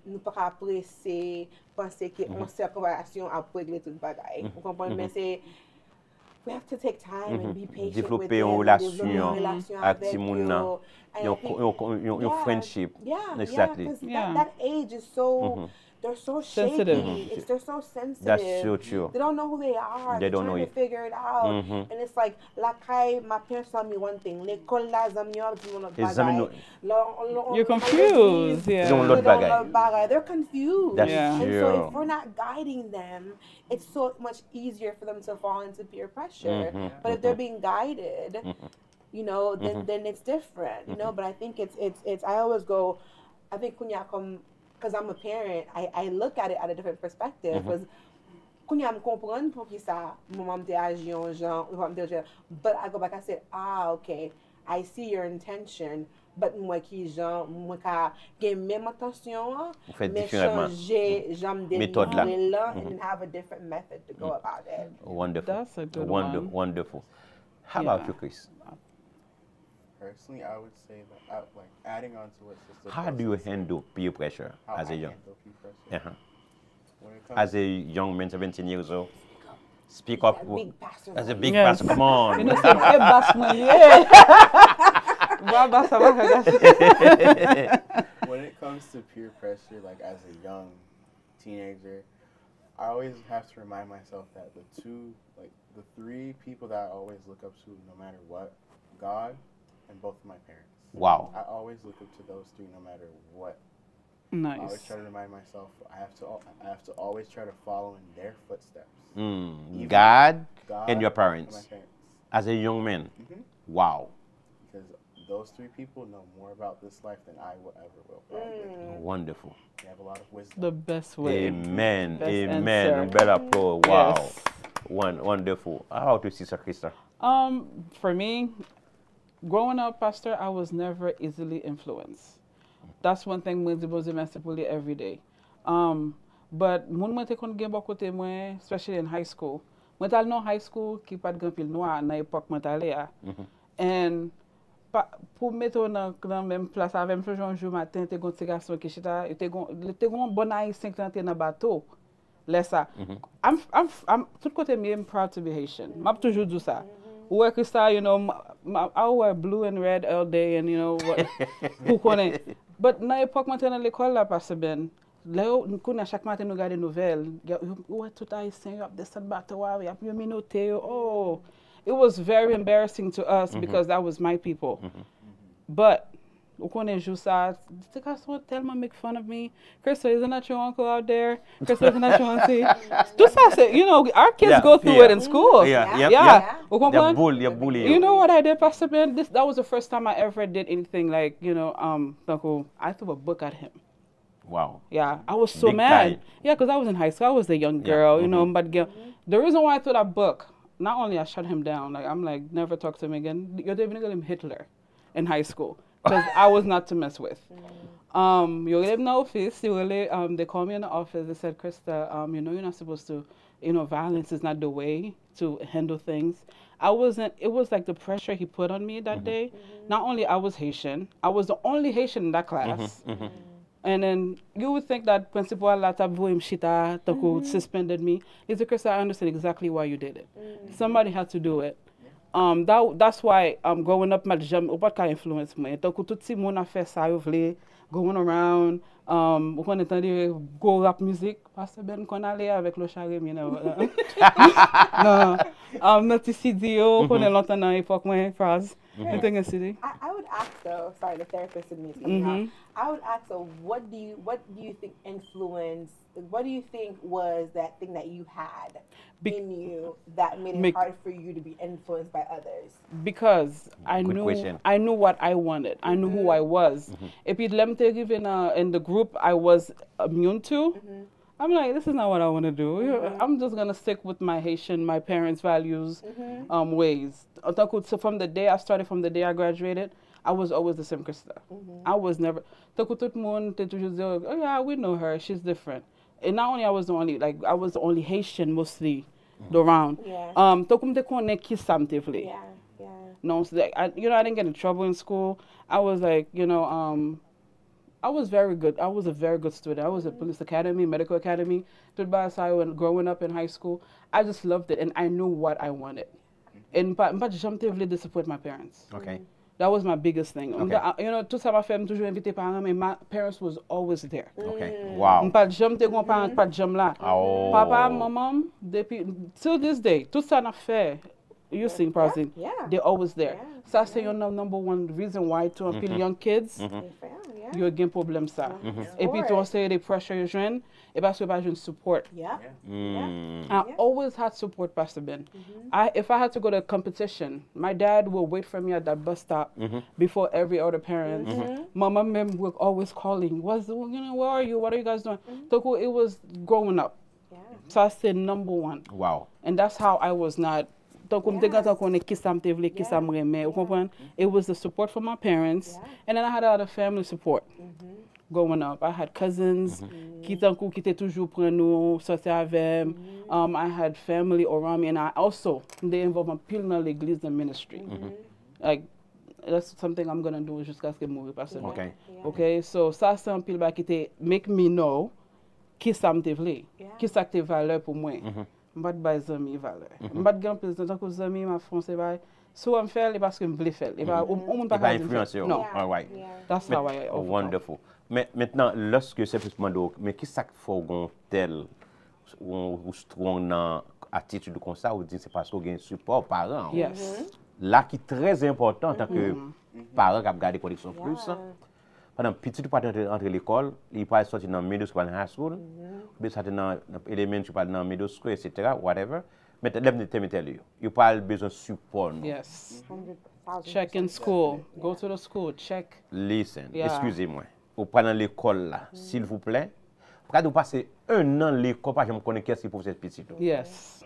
nous pas apprécier penser que on séparation après régler toute bagaille. Vous comprenez? Mais c'est we have to take time and be patient développer une relation avec tout le monde, une friendship. Exactly. Because that age is so they're so sensitive. They're so sensitive. That's so true. They don't know who they are. They don't know trying to figure it out. And it's like my parents told me one thing. L'école là, you're confused. Yeah. They're confused. That's and true. so if we're not guiding them, it's so much easier for them to fall into peer pressure. But if they're being guided, you know, then it's different. You know, but I think it's I always go, I think because I'm a parent, I look at it at a different perspective. Because quand je comprends pour qui ça, maman te agit en genre, but I go back, I said, okay, I see your intention, but moi qui genre, moi qui gagne même attention, mais changer j'aime méthode là, and then have a different method to go about it. Wonderful. That's a good one. Wonderful. How about you, Chris? Personally, I would say that, like, adding on to what Sister How do you handle peer pressure as a young? When As a young man, 17 years old? Speak up. As a big Yes. pastor, come on. You know, say, "Eh, bass man, yeah." When it comes to peer pressure, like as a young teenager, I always have to remind myself that the three people that I always look up to, no matter what, God and both of my parents. Wow. I always look up to those three, no matter what. Nice. I always try to remind myself I have to always try to follow in their footsteps. God and your and my parents. parents. As a young man. Wow. Because those three people know more about this life than I will ever will. Probably. Wonderful. They have a lot of wisdom. The best way. Amen. Best Amen. answer. Bel applause. Wow. Yes. Wonderful. How about you, Sister Krista? For me, growing up, Pastor, I was never easily influenced. That's one thing I was emancipated every day. But when I take on game côté moi, especially in high school, when I know high school, qui pas de grand pile noir na époque moi allé à. And pour mettre dans même place avec même un jour matin, t'es gon garçon qui chita, t'es gon bon haïtien qui était dans bateau. Laisse ça. I'm tout côté me I'm proud to be Haitian. M'a toujours dit ça. Work style, you know, I wear blue and red all day, and you know what, who connaît. But na époque maintenant l'école là parce ben, là nous connaît chaque matin nous regarder nouvelles. Ouais tout haïtien, y a des bateau, y a plus minoté. Oh, it was very embarrassing to us because that was my people. But who connaît juste ça? The guys tellement make fun of me. Crystal, isn't that your uncle out there? Crystal, isn't that your auntie? Tout ça, you know, our kids go through it in school. They're bully. You know what I did, Pastor Ben? That was the first time I ever did anything like, you know, I threw a book at him. Wow. Yeah, I was so Big mad. time. Yeah, because I was in high school. I was a young girl, you know, but the reason why I threw that book, not only I shut him down, like I'm like, never talk to him again. You're even calling him Hitler in high school. Because I was not to mess with. You live in the office, they called me in the office, they said, Krista, you know, you're not supposed to, you know, violence is not the way to handle things. it was like the pressure he put on me that day. Not only I was Haitian, I was the only Haitian in that class. And then you would think that principal la tabou mshita tako suspended me. It's because I understand exactly why you did it. Somebody had to do it. That's why growing up, my jam what kind of influence me. Tako tout si mon a fait ça yo vle going around. On entendait go rap music. Pastor Ben qu'on allait avec le charme, you know. Non, notre CD yo qu'on est longtemps dans l'époque moi phrase. I would ask though, sorry, the therapist in me is coming out. I would ask though, what do you think influenced, what do you think was that thing that you had in you that made it hard for you to be influenced by others? Because I knew what I wanted. I knew who I was. Et puis let me tell you, in the group I was immune to, I'm like, this is not what I want to do. I'm just going to stick with my Haitian, my parents' values, ways. So from the day I graduated, I was always the same Krista. I was never, tout le monde te toujours dire, oh yeah, we know her, she's different. And not only I was the only Haitian mostly around. No, so I didn't get in trouble in school. I was like, I was very good. I was a very good student. I was at police academy, medical academy. Growing up in high school, I just loved it, and I knew what I wanted. And but jamais disappoint my parents. Okay. That was my biggest thing. Okay. Tout ça m'a fait toujours inviter parents, mais my parents was always there. Okay. Wow. Pas jamais te parents, pas jamais là. Papa, maman, depuis till this day, tout ça n'a fait. You sing, Parsing. They're always there. Ça c'est your number one reason why to appeal young kids. You again problem ça. Et puis tu say they pressure your jeune, et parce que pas jeune support. I always had support, Pastor Ben. If I had to go to a competition, my dad will wait for me at that bus stop before every other parent. Mama mem were always calling. Where are you? What are you guys doing? So it was growing up. So I said number one. Wow. And that's how I was not. It was the support from my parents, and then I had a lot of family support growing up. I had cousins qui étaient toujours pour nous sortir avec. I had family around me, and I also they involved me pile dans l'église and ministry. Like that's something I'm gonna do jusqu'à ce que mourir parce que. Okay. Okay, so ça c'est un pile qui make me know qui ça me voulait, qui ça te valeur pour moi. Mbad bay zami valeur. Mbad gen président ko zami ma français bay. So I'm fair parce que m'vle faire. Et pas on pas influencer. Non. All right. That's how I wonderful. Mais maintenant lorsque c'est plus mando, mais qui ça faut gon tel ou strong dans attitude comme ça ou dit c'est parce qu'on gagne support parents. Yes. Là qui très important en tant que parent qui a gardé connexion plus. Pendant petit tu pas entre l'école, il pas sortir dans middle school and high school, il sortir dans elementary pas dans middle school etc. whatever. Mais let me tell you, you pas besoin de support. Yes. Check in school. Go to the school. Check. Listen. Excusez-moi. Vous prenez dans l'école là, s'il vous plaît. Quand vous passez un an l'école, pas je me connais qu'est-ce qui pour cette petite. Yes.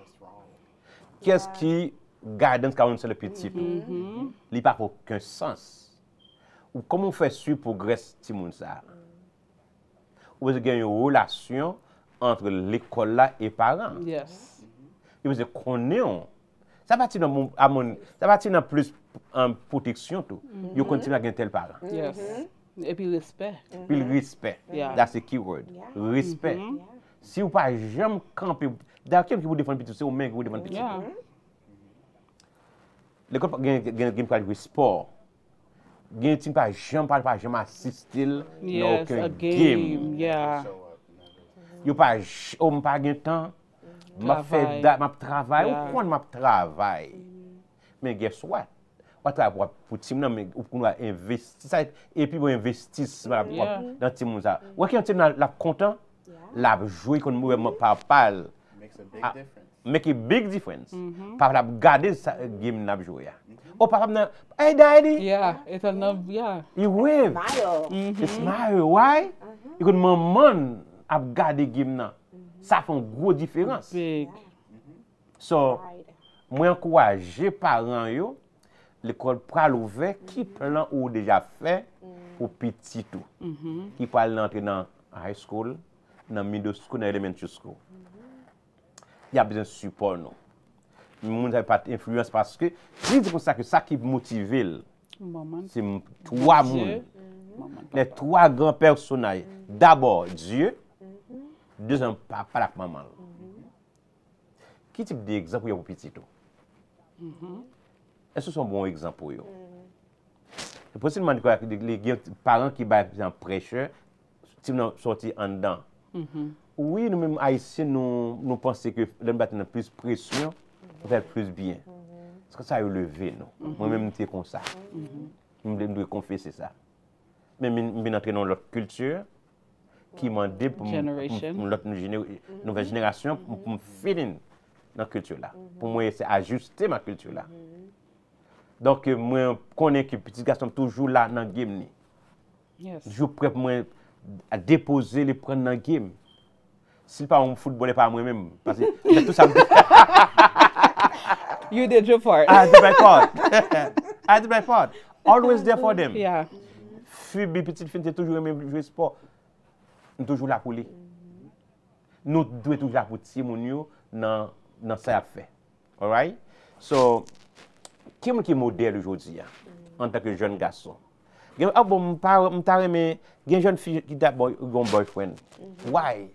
Qu'est-ce qui guidance quand on c'est le petit. Il pas aucun sens. Ou comment on fait sur progresser ti moun ça? Ou est-ce qu'il y a une relation entre l'école là et parents? Yes. Et vous connaissez ça partit dans plus en protection tout. You continue à gagner tel parent. Yes. Et puis respect. Puis le respect. That's the key word. Respect. Si vous pas jamais camper, d'ailleurs qui vous défend petit c'est au même qui vous défend petit. L'école gagne pas le sport. Gen tim pas jamais assister dans aucun game. Yo pas pas gen temps. M'a fait m'a travail ou quand m'a travail. Mais guess what? What travail pour tim nan mais pour investir ça et puis pour investir dans tim moun ça. Ou quand tim la content, la jouer comme moi papa. Make a big difference. Papa la garder sa game n'a jouer. Oh, papa, hey, daddy. Yeah, it's enough. Yeah. You wave. Smile. You smile. Why? Because maman a gardé game là. Ça fait une grosse différence. Big. So, moi encourager parents yo, l'école pral ouvert, qui plan ou déjà fait pour petit tout. Qui pral entrer dans high school, dans middle school, dans elementary school. Il y a besoin de support nous. moun n'avait pas d'influence parce que, je dis comme ça que ça qui motive, c'est trois moun. Les trois grands personnages. D'abord, Dieu. Deuxième, papa la maman. Qui type d'exemple pour petit tout? Est-ce que c'est un bon exemple pour eux? C'est possiblement que les parents qui sont prêcheurs, si nous sortis en dedans. Oui, nous-mêmes haïtiens, nous pensons que l'homme a plus de pression, on fait plus bien. Parce que ça a élevé, nous. Moi-même, je suis comme ça. Je dois confesser ça. Mais je suis entré dans l'autre culture qui m'a dit pour l'autre nouvelle génération pour me faire dans la culture là. Pour moi, c'est ajuster ma culture là. Donc, moi, je connais que petit garçon toujours là dans le game. Je suis prêt à déposer les prendre dans le game. Si ce n'est pas un football, pas moi-même. Parce que tout ça. You did your part. I did my part. I did my part. Always there for them. Yeah. Mes petites filles, toujours aimé jouer sport. Nous toujours là pour lui. Nous devons toujours là pour Timounio dans ça fait. All right? So, qui est modèle aujourd'hui en tant que jeune garçon? Ah bon, mais il y a une jeune fille qui a un boyfriend. Why?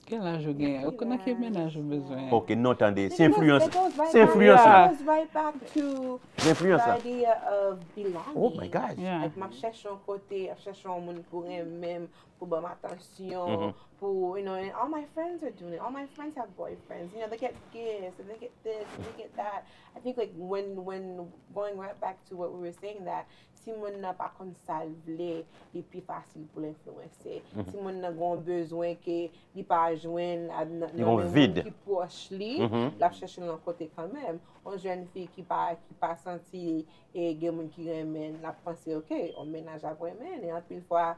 Quel âge vous avez? Quel ménage vous besoin? Ok, non, attendez. C'est influence. C'est influence. It goes right back to the idea of belonging. Oh my gosh. Like, je cherche un côté, je cherche un monde pour même, pour bonne attention, pour, you know, and all my friends are doing it. All my friends have boyfriends. You know, they get gifts, and they get this, and they get that. I think, like, when going right back to what we were saying, that si moun n'a pas comme ça vle, il plus facile pour l'influencer. Si moun n'a pas besoin que il pas joindre dans vide qui proche li, la chercher dans côté quand même. Une jeune fille qui pas senti et gen moun qui remène, la penser OK, on ménage à vraiment et en plus fois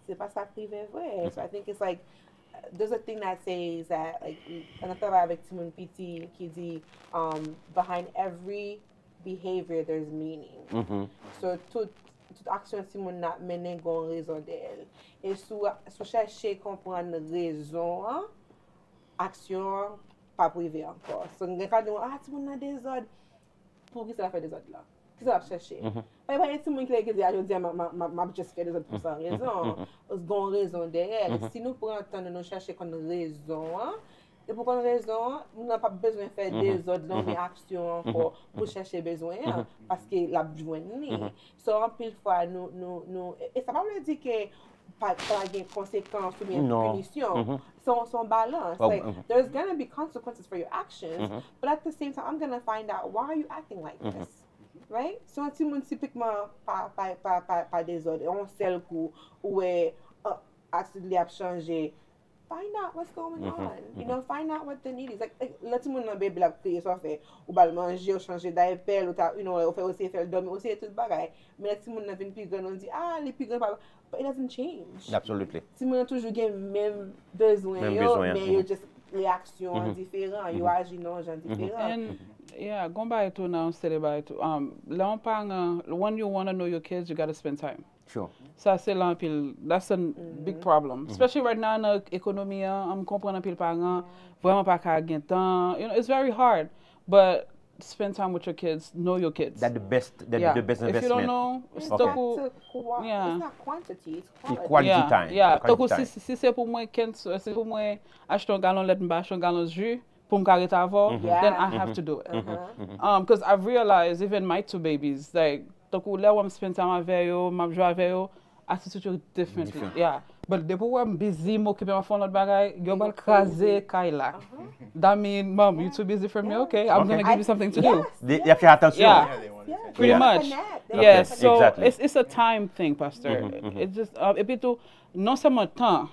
c'est pas ça qui est vrai. So I think it's like there's a thing that says that, like, on a travail avec Timon Petit qui dit behind every behavior there's meaning. So toute action si mon n'a mené gon raison d'elle. Et sous chercher comprendre raison, action pas privé encore. So on regarde si mon a des ordres, pour qui ça fait des ordres là? Qui ça va chercher? Pas si mon qui dit je dis m'a juste fait des ordres pour ça raison. Gon raison d'elle. Si nous prenons temps de nous chercher comme raison, et pour une raison, nous n'avons pas besoin de faire des autres longues actions encore pour chercher besoin, parce que la besoin ni. So, en pile fois, nous, et ça ne veut pas dire que pas de conséquences ou bien punition. Son balance. Like, there's going to be consequences for your actions, but at the same time, I'm going to find out why are you acting like this. Right? So, si mon typiquement pas des autres, on sait le coup où est accident a changé. Find out what's going on. You know, find out what the need is. Like let's say mon bébé la paye ça fait ou bal manger ou changer d'aiper ou you know, ou fait aussi faire dormir aussi tout bagay. Mais let's say mon n'a vinn plus grand on dit les plus grands but it doesn't change. Absolutely. Si mon toujours gain même besoin mais you just réaction différent, you agis non genre différent. And yeah, going back to now celebrate là on parle when you want to know your kids you got to spend time. Sure. Ça c'est l'ampil. That's a big problem, especially right now in the economy. Comprendre un pile parents vraiment pas qu'à gagner temps. You know, it's very hard, but spend time with your kids. Know your kids. That's the best. That's the best investment. If you don't know, it's not quantity, it's quality. Quality time. Yeah. Donc si c'est pour moi c'est pour moi acheter un gallon de lait, acheter un gallon de jus pour me carrer avant, then I have to do it. Because I've realized even my two babies, like donc là où I'm spend time avec eux, m'a jouer avec eux, attitude differently. Yeah. But depuis où I'm busy, m'occuper ma phone autre bagay, yo bal craser Kayla. That mean, mom, you too busy for me? Okay, I'm gonna give you something to do. You have to pay attention. Yeah. Pretty much. Yeah. So exactly. it's a time thing, pastor. It's just et puis tout non seulement temps.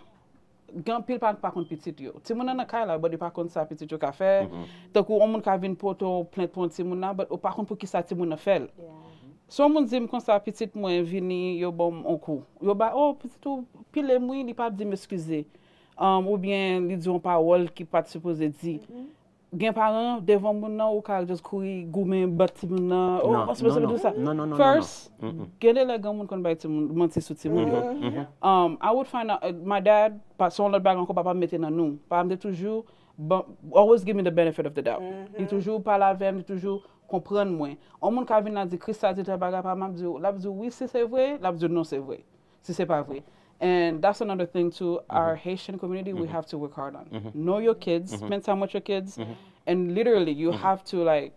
Gan pile pas contre petit yo. Ti moun nan kay la, but pas contre ça petit yo ka fait. Donc on moun ka vinn poto plainte pour ti moun na, but pas contre pour qui ça ti moun na fait. So moun di m kon sa petit mwen vini yo bon on coup. Yo ba petit ou pile mwen li pa di m'excuser. Ou bien li di on parole qui pas supposé di. Gen parents devant moun nan ou ka just kouri goumen bati moun nan. Pas supposé do ça. Non. First, gene le gan moun kon bay ti moun menti sou ti moun yo. I would find out my dad pas son lot bag encore papa mette nan nou. Pa me toujours but always give me the benefit of the doubt. Il toujours parle avec moi, il toujours comprendre moi. On monde qui vient dire Christ a dit bagarre pas m'a dit oui si c'est vrai, l'a dit non c'est vrai. Si c'est pas vrai. And that's another thing too. Our Haitian community, we have to work hard on. Know your kids, spend time with your kids, and literally you have to like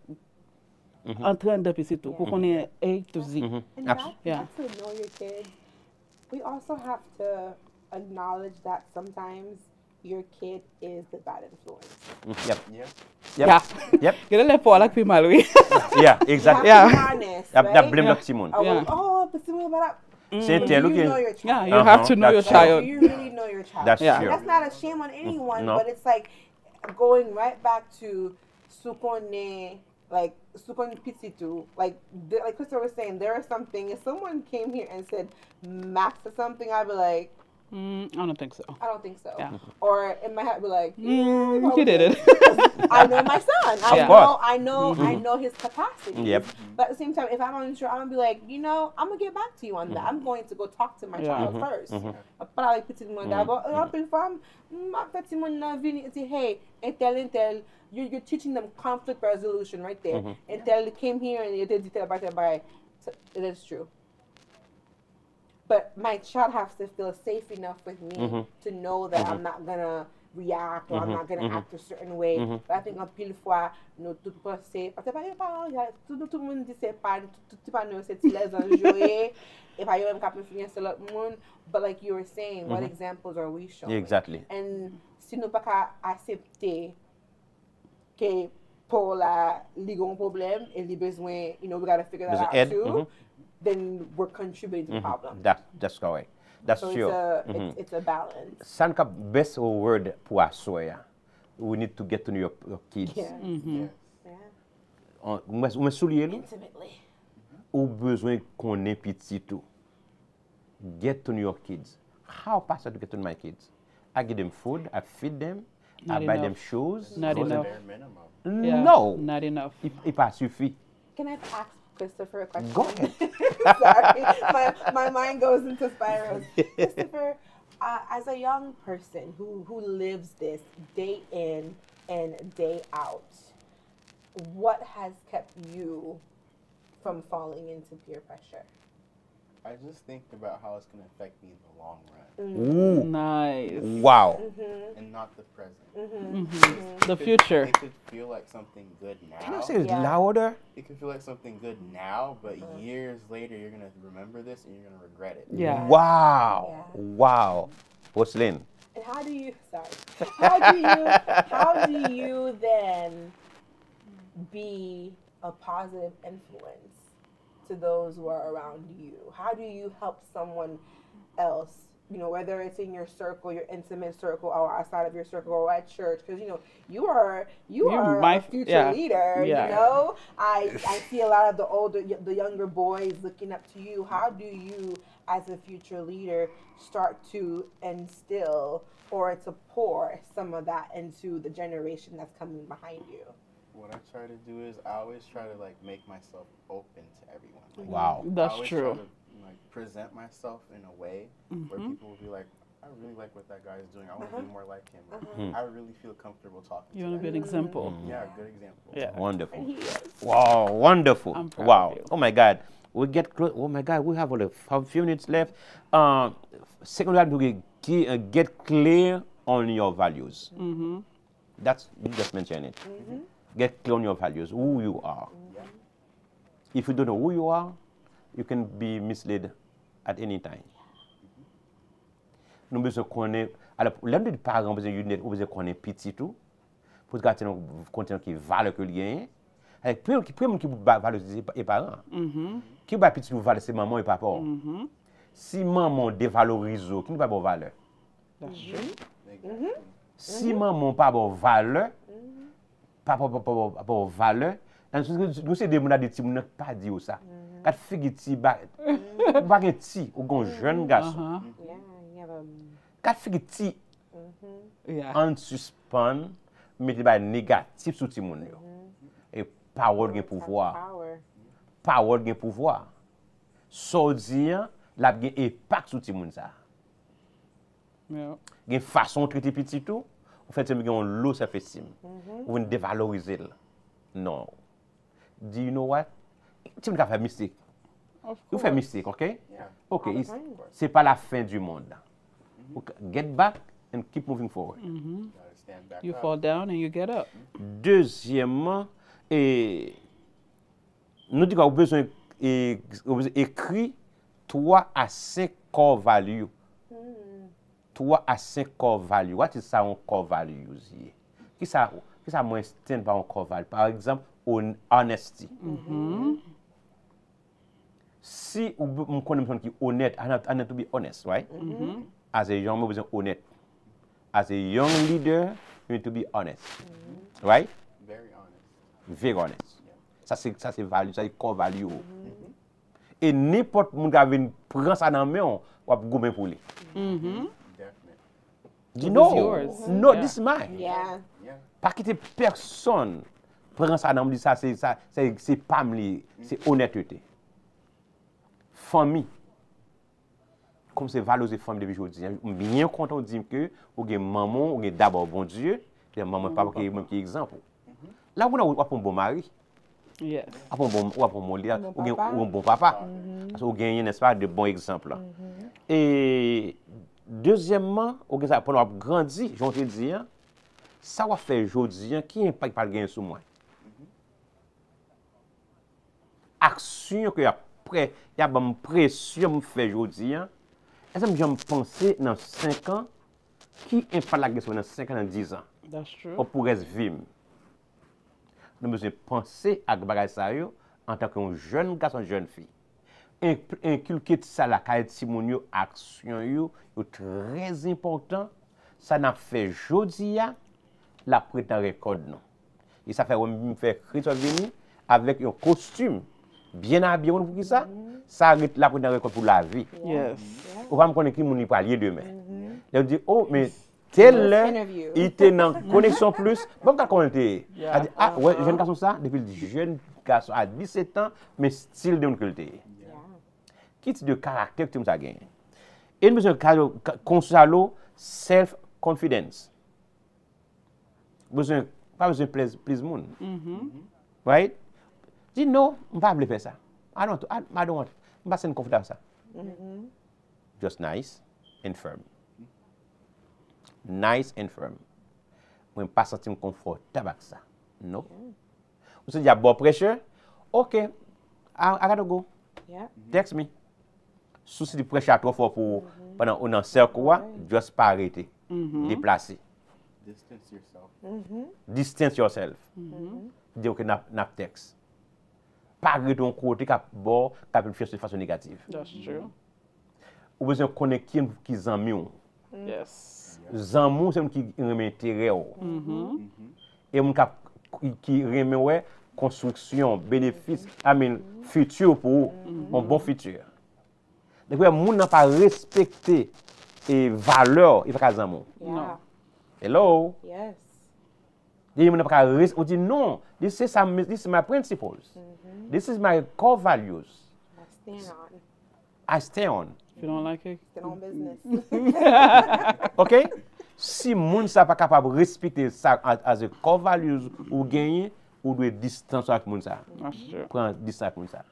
entraîner depuis c'est tout pour qu'on ait A to Z. And not to know your kids, we also have to acknowledge that sometimes your kid is the bad influence. Yep. Yeah. Yep. Get a pour like people, oui. Yeah, exactly. You have to be honest, right? That blame the Simon. Oh, but Simon, but C'est you know your child. Yeah, you have to know your child. You really know your child. That's And true. that's not a shame on anyone, No. but it's like going right back to Sukone, like Sukone Pisitu. Like Christopher was saying, there is something. If someone came here and said Max or something, I'd be like, I don't think so. I don't think so. Yeah. Or in my head, I'd be like, You did it. I know my son. I know his capacity. Yep. But at the same time, if I'm unsure, I'm gonna be like, I'm gonna get back to you on that. I'm going to go talk to my child first. Para petit monde d'abord. Puis femme, ma petit monde na vini et say, hey, intel, you're teaching them conflict resolution right there. Intel came here and you did detail about it. It is true. But my child has to feel safe enough with me to know that I'm not gonna react or I'm not gonna act a certain way. But I think en pile fois, nous tout passer, parce que tout le monde dit c'est pas, tout pas nous c'est les enjouer, et pas yo même capable finir sur l'autre monde. But like you were saying, what examples are we showing? Exactly. And si nous pas accepter que pour la ligon problème et les besoins, we gotta figure that out too. Then we're contributing to the problem. That's correct. That's so true. It's a balance. Sanka best word pour assoya. We need to get to know your kids. Yeah. Ou soulier nous. Intimately. Ou besoin qu'on ait petit tout. Get to know your kids. How fast to get to know my kids? I give them food, I feed them, I buy them shoes. Not enough. Bare minimum. Yeah, No. not enough. Il pas suffit. Can I ask Christopher a question? Go ahead. Sorry, my mind goes into spirals. Christopher, as a young person who lives this day in and day out, what has kept you from falling into peer pressure? I just think about how it's going to affect me in the long run. Ooh. Nice. Wow. And not the present. The future. It could feel like something good now. Can you say it louder? It could feel like something good now, but years later you're going to remember this and you're going to regret it. Yeah. Wow. Yeah. Wow. What's Lynn? And how do you then be a positive influence to those who are around you? How do you help someone else, whether it's in your circle, your intimate circle, or outside of your circle, or at church? Because you are a future leader. Yeah. I see a lot of the younger boys looking up to you. How do you, as a future leader, start to instill or to pour some of that into the generation that's coming behind you? What I try to do is I always try to make myself open to everyone. Wow. That's I always true. Try to, present myself in a way where people will be like, I really like what that guy is doing. I want to be more like him. I really feel comfortable talking You to want to be him. an example? Yeah, good example. Yeah. Wonderful. Wow, wonderful. I'm proud Wow. of you. Oh my God. We get close. Oh my God, we have only a few minutes left. Second, we have to get clear on your values. That's, you just mentioned it. Get clear on your values, who you are. If you don't know who you are, you can be misled at any time. Nous besoin connaître. Alors, l'un des parents besoin connaître petit tout pour garder un contenu qui valeur que gagne. Avec plus qui valoriser les parents. Qui va petit tout valeur c'est maman et papa. Si maman dévalorise, qui ne pas bon valeur. Si maman pas bon valeur, papa pas valeur, nous c'est des gens des petits gens pas dire ça. Quand figi ti ba un ti ou gon jeune garçon. Quand figi ti en suspend mettez ba négatif sur ti moun yo. Et parole gen pouvoir. Parole gen pouvoir. So dire la gen impact sur ti moun ça. Yeah. Gen façon traiter petit tout Vous faites un low self-esteem. Vous ne dévalorisez. Non. Do you know what? Tu vas faire mistake. Vous faites mistake, OK? Yeah. OK. C'est pas la fin du monde. Get back and keep moving forward. Gotta stand back You up. fall down and you get up. Deuxièmement, nous disons qu'on a besoin d'écrire 3 à 5 core values. 3 à 5 core values. What is ça un core value? Qui ça moi stand par un core value? Par exemple, honesty. Si vous connaissez une personne qui est honnête, I need to be honest, right? As a young man, vous êtes honnête. As a young leader, you need to be honest, right? Very honest. Very honest. Ça c'est value, ça c'est core value. Et n'importe qui qui prend ça dans la main, on va gommer pour lui. Definitely. You know, yours. no, Yeah. this is mine. Yeah. Yeah. Pas quitter personne prend ça dans la main, c'est pas lui, c'est honnêteté. Famille. Comme c'est valoriser famille depuis aujourd'hui. Je suis bien content de dire que vous avez maman, vous avez d'abord bon Dieu, et maman et papa qui est exemple. Là, vous avez un bon mari. Yes. Ou un bon leader, ou un bon papa. Parce que vous gagnez, n'est-ce pas, de bons exemples. Et deuxièmement, pendant qu'on grandit, j'en te dis, ça va faire aujourd'hui, qui impact pas le gain sur moi. Action que après, il y a une pression me fait aujourd'hui. Est-ce que je pense dans 5 ans, qui impact la guerre dans 5 ans, dans 10 ans? That's true. On pourrait se vivre. Nous devons penser à ce en tant qu'un jeune garçon, jeune fille. Inculquer ça la qualité de action, c'est très important. Ça n'a fait aujourd'hui, la prétend record. Et ça fait me faire Christophe venir avec un costume bien habillé pour qui ça arrête la prétend record pour la vie. Yes. On va me connaître qui m'y parler demain. On dit oh mais tel il était dans connexion plus bon quand on était a dit ah ouais jeune garçon ça depuis le jeune garçon à 17 ans mais style de culture. Qui type de caractère que tu as gagné? Et nous besoin consalo self confidence. Besoin pas besoin please monde. Right? Dis non, on va pas faire ça. I don't want. On va pas confortable ça. Just nice and firm. Nice and firm. Je ne pas sentir confortable avec ça. Non. Vous avez bon pressure? OK. I gotta go. Yeah. Text me. Si le pressure trop fort pour pendant un cercle, juste pas arrêter. Déplacer. Distance yourself. Distance yourself. Dire que n'a texte. Pas arrêter ton côté qui peut faire de façon négative. That's true. Ou besoin de connecter qui zami. Yes. Zami c'est qui remet intérêt. Et mon qui remet ouais construction, bénéfice, futur pour un bon futur. Donc moun n'a pas respecté et valeur, il pas zami. Yeah. Hello. Yes. On n'a pas on dit non, this is my principles. This is my core values. I stay on. If you don't like it, Get on business. OK? Si moun sa pas capable de respecter ça as a core values ou gagner ou doit distance avec moun ça. that's true. Prendre distance avec moun ça.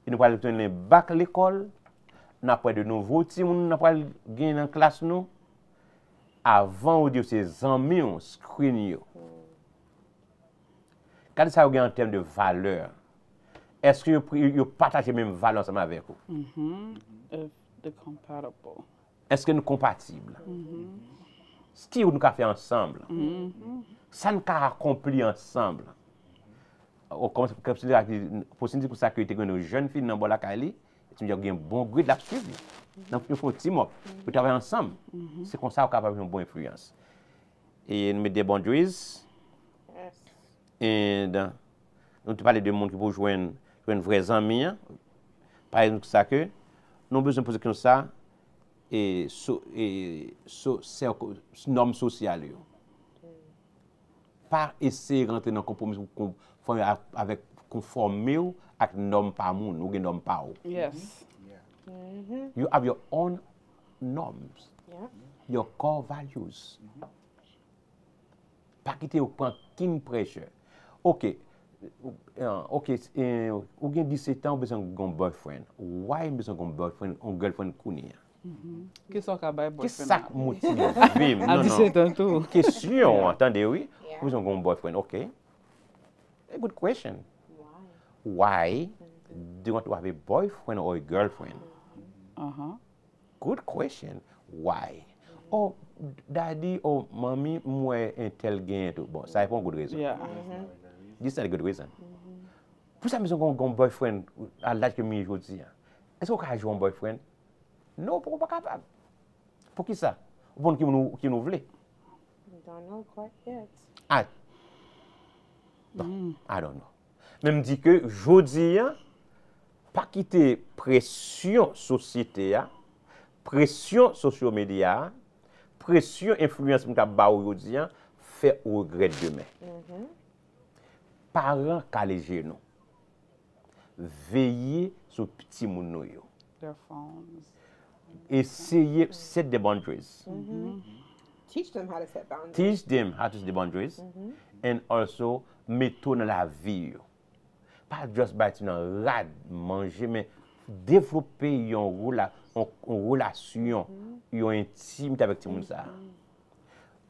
Il nous pas retourner back l'école, n'a pas de nouveaux petits moun n'a pas gagner dans classe nous. Avant ou dire ses amis on screen yo. Quand ça regarde en termes de valeur, est-ce que vous partagez les mêmes valeurs ensemble avec vous? If they're compatible. Est-ce que nous sommes compatibles? Ce que nous avons fait ensemble, ça nous avons accompli ensemble. Comme possible pour ça que tu es une jeune fille dans la Kali, tu as un bon grade là suivre. Donc il faut team up, pour travailler ensemble. C'est comme ça qu'on est capable d'avoir une bonne influence. Et nous mettons des boundaries. Et nous parlons de monde qui peut joindre vrais amis. Par exemple, ça que nous avons besoin de poser comme ça et normes sociales. Pas essayer de rentrer dans le compromis avec conformer avec les normes par monde ou les normes par vous. Yes. You have your own norms, Yeah. your core values. pas quitter ou prendre qu'une pressure. OK. OK, ou gen 17 ans, ou besoin d'un boyfriend. Why besoin d'un boyfriend, un girlfriend kounia? Qui sont capables de Qu'est-ce que ça motive? À 17 ans tout. Question, attendez, oui. Ou besoin d'un boyfriend, OK. A good question. Why do you want to have a boyfriend or a girlfriend? Good question. Why? Oh, daddy or mommy, moi, un tel gain tout. Bon, ça n'est pas une good reason. Yeah. This is not a good reason. Pour ça, besoin d'un boyfriend à l'âge que je aujourd'hui. Est-ce qu'on peut jouer un boyfriend? Non, pourquoi pas capable? Pour qui ça? Pour qui nous voulait? Don't know quite yet. I don't know. Même dit que aujourd'hui, pas quitter pression société, pression social média, pression influence pour ta aujourd'hui, fait regret demain. Parents caléger nous. Veillez sur petit moun nou yo. Their phones. Essayez set the boundaries. Teach them how to set boundaries. Teach them how to set the boundaries and also mettez dans la vie yo. Pas juste bâtir dans rad manger mais développer une relation intime avec tout le monde ça.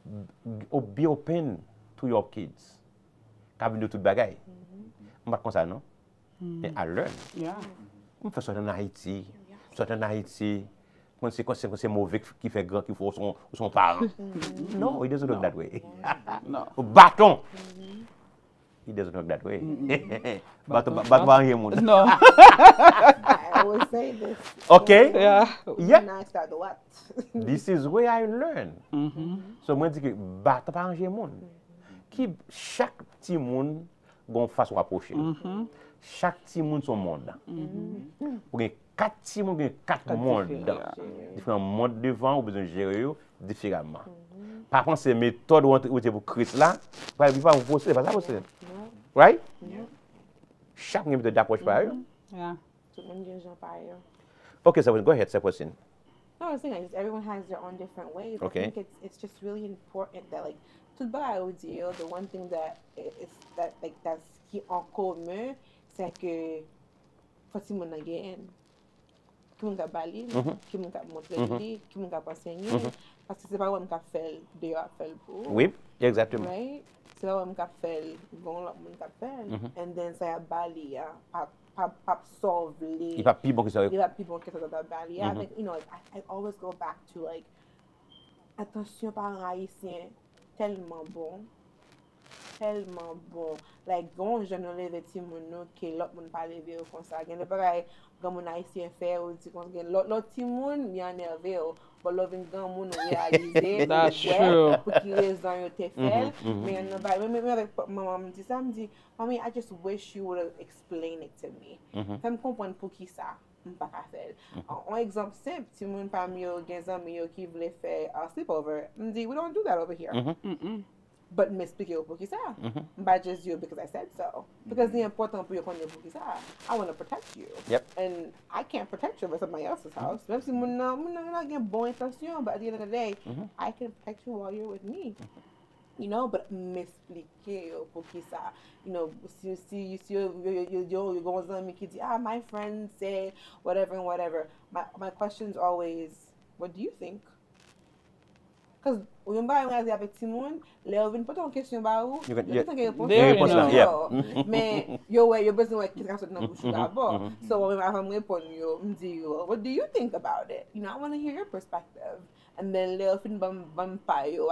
Be open to your kids. Quand vous tout bagaille. On va comme ça non? Et I learn. Yeah. On fait ça en Haïti. Quand c'est mauvais qui fait grand qui faut son parent. No, it doesn't work that way. No. Bâton. It doesn't work that way. Bâton pas rien monde. No. I always say this. Okay? Yeah. Yeah. Now I start the what? This is where I learn. So moi dis que bâton pas rien monde. Qui chaque petit monde gon façon approcher. Chaque petit monde son monde. Pour gagner 4 petits monde, 4 mondes. Différents mondes devant, ou besoin de gérer différemment. Par contre, ces méthodes où tu pour Christ là, pas vous poster, pas ça poster. Right? Chaque méthode d'approche par eux. Yeah. Okay, so go ahead, say question. No, I was saying everyone has their own different ways. Okay. I think it's just really important that like tout le monde audio, the one thing that is that like that's qui en commun, c'est que faut tout le monde gagne. Tout le monde a bali, tout le monde a montré, tout le monde a enseigné, parce que c'est pas moi qui fait de faire pour. Oui, exactement. Right? C'est pas moi qui fait, bon l'autre monde qui fait, and then ça a bali, pas solve les. Il pas plus bon que ça. Il va plus bon que ça dans bali. Yeah, like you know, like I always go back to like attention parents haïtiens tellement bon. Like gon je ne leve ti moun nou ke lot moun pa leve ou kon sa. Gen le bagay gan moun haïtien fè ou di kon gen lot ti moun mi anerve ou but loving gan moun ou realize. That's true. Pou ki rezon yo te fèl. Men nou bagay, men avec maman me dit ça, me dit, "Mommy, I just wish you would have explained it to me." Fè m kompren pou ki sa. Pas ka fèl. Un exemple simple, ti moun pa mi yo gen zami yo ki vle fè a sleepover. Me dit, "We don't do that over here." But m'explique pour qui ça. By just you because I said so. Because the important pour you connaître pour qui ça. I want to protect you. Yep. And I can't protect you over somebody else's house. Même si mon not get bonne intention, but at the end of the day, I can protect you while you're with me. You know, but m'expliquer pour qui ça. You know, si you go on me qui dit, my friend said whatever and whatever. My question's always, what do you think? Because when you avec Timon, les vinn pas ton question ba ou. You can mais yo besoin ouais qu'est-ce que dans bouche d'abord. So when I répond yo, me dit what do you think about it? You know, I want to hear your perspective. And then les vinn bam pa yo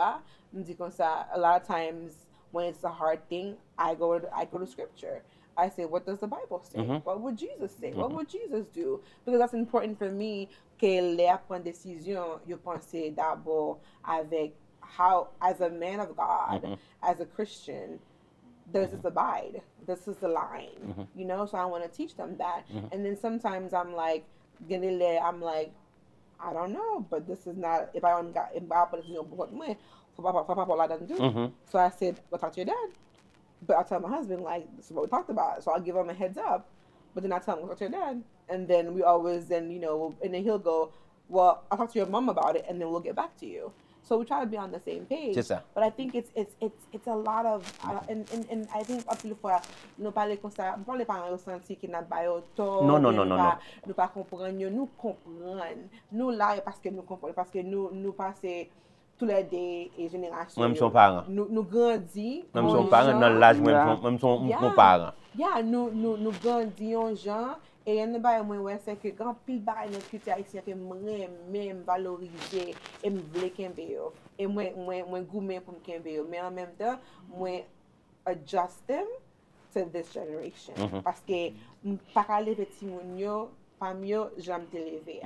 me dit comme ça a lot of times when it's a hard thing, I go to scripture. I say, what does the Bible say? What would Jesus say? What would Jesus do? Because that's important for me que les prendre décision, you penser d'abord avec how, as a man of God, as a Christian, does this abide? This is the line, you know? So I want to teach them that. And then sometimes I'm like, I don't know, but this is not, if I put it in so I said, well, talk to your dad. But I tell my husband, like, this is what we talked about. So I'll give him a heads up. But then I tell him, talk to your dad. And then we always, then, you know, and then he'll go, well, I'll talk to your mom about it, and then we'll get back to you. So we try to be on the same page. C'est ça. But I think it's a lot of and I think up to fois nous parler comme ça, nous parler pas ressenti qui n'a pas auto. Non. Nous pas comprendre, nous comprendre. Nous là parce que nous comprenons parce que nous passer tous les deux et générations. Même son parent. Nous grandis. Même son parent dans l'âge même son parent. Yeah, nous grandissons gens. Et il y a un moment c'est que grand pile bail notre culture haïtienne que même valoriser et me voulais kembe yo et moi gourmet pour kembe yo mais en même temps moi adjust them to this generation parce que pas aller petit moun yo pas mieux j'aime te lever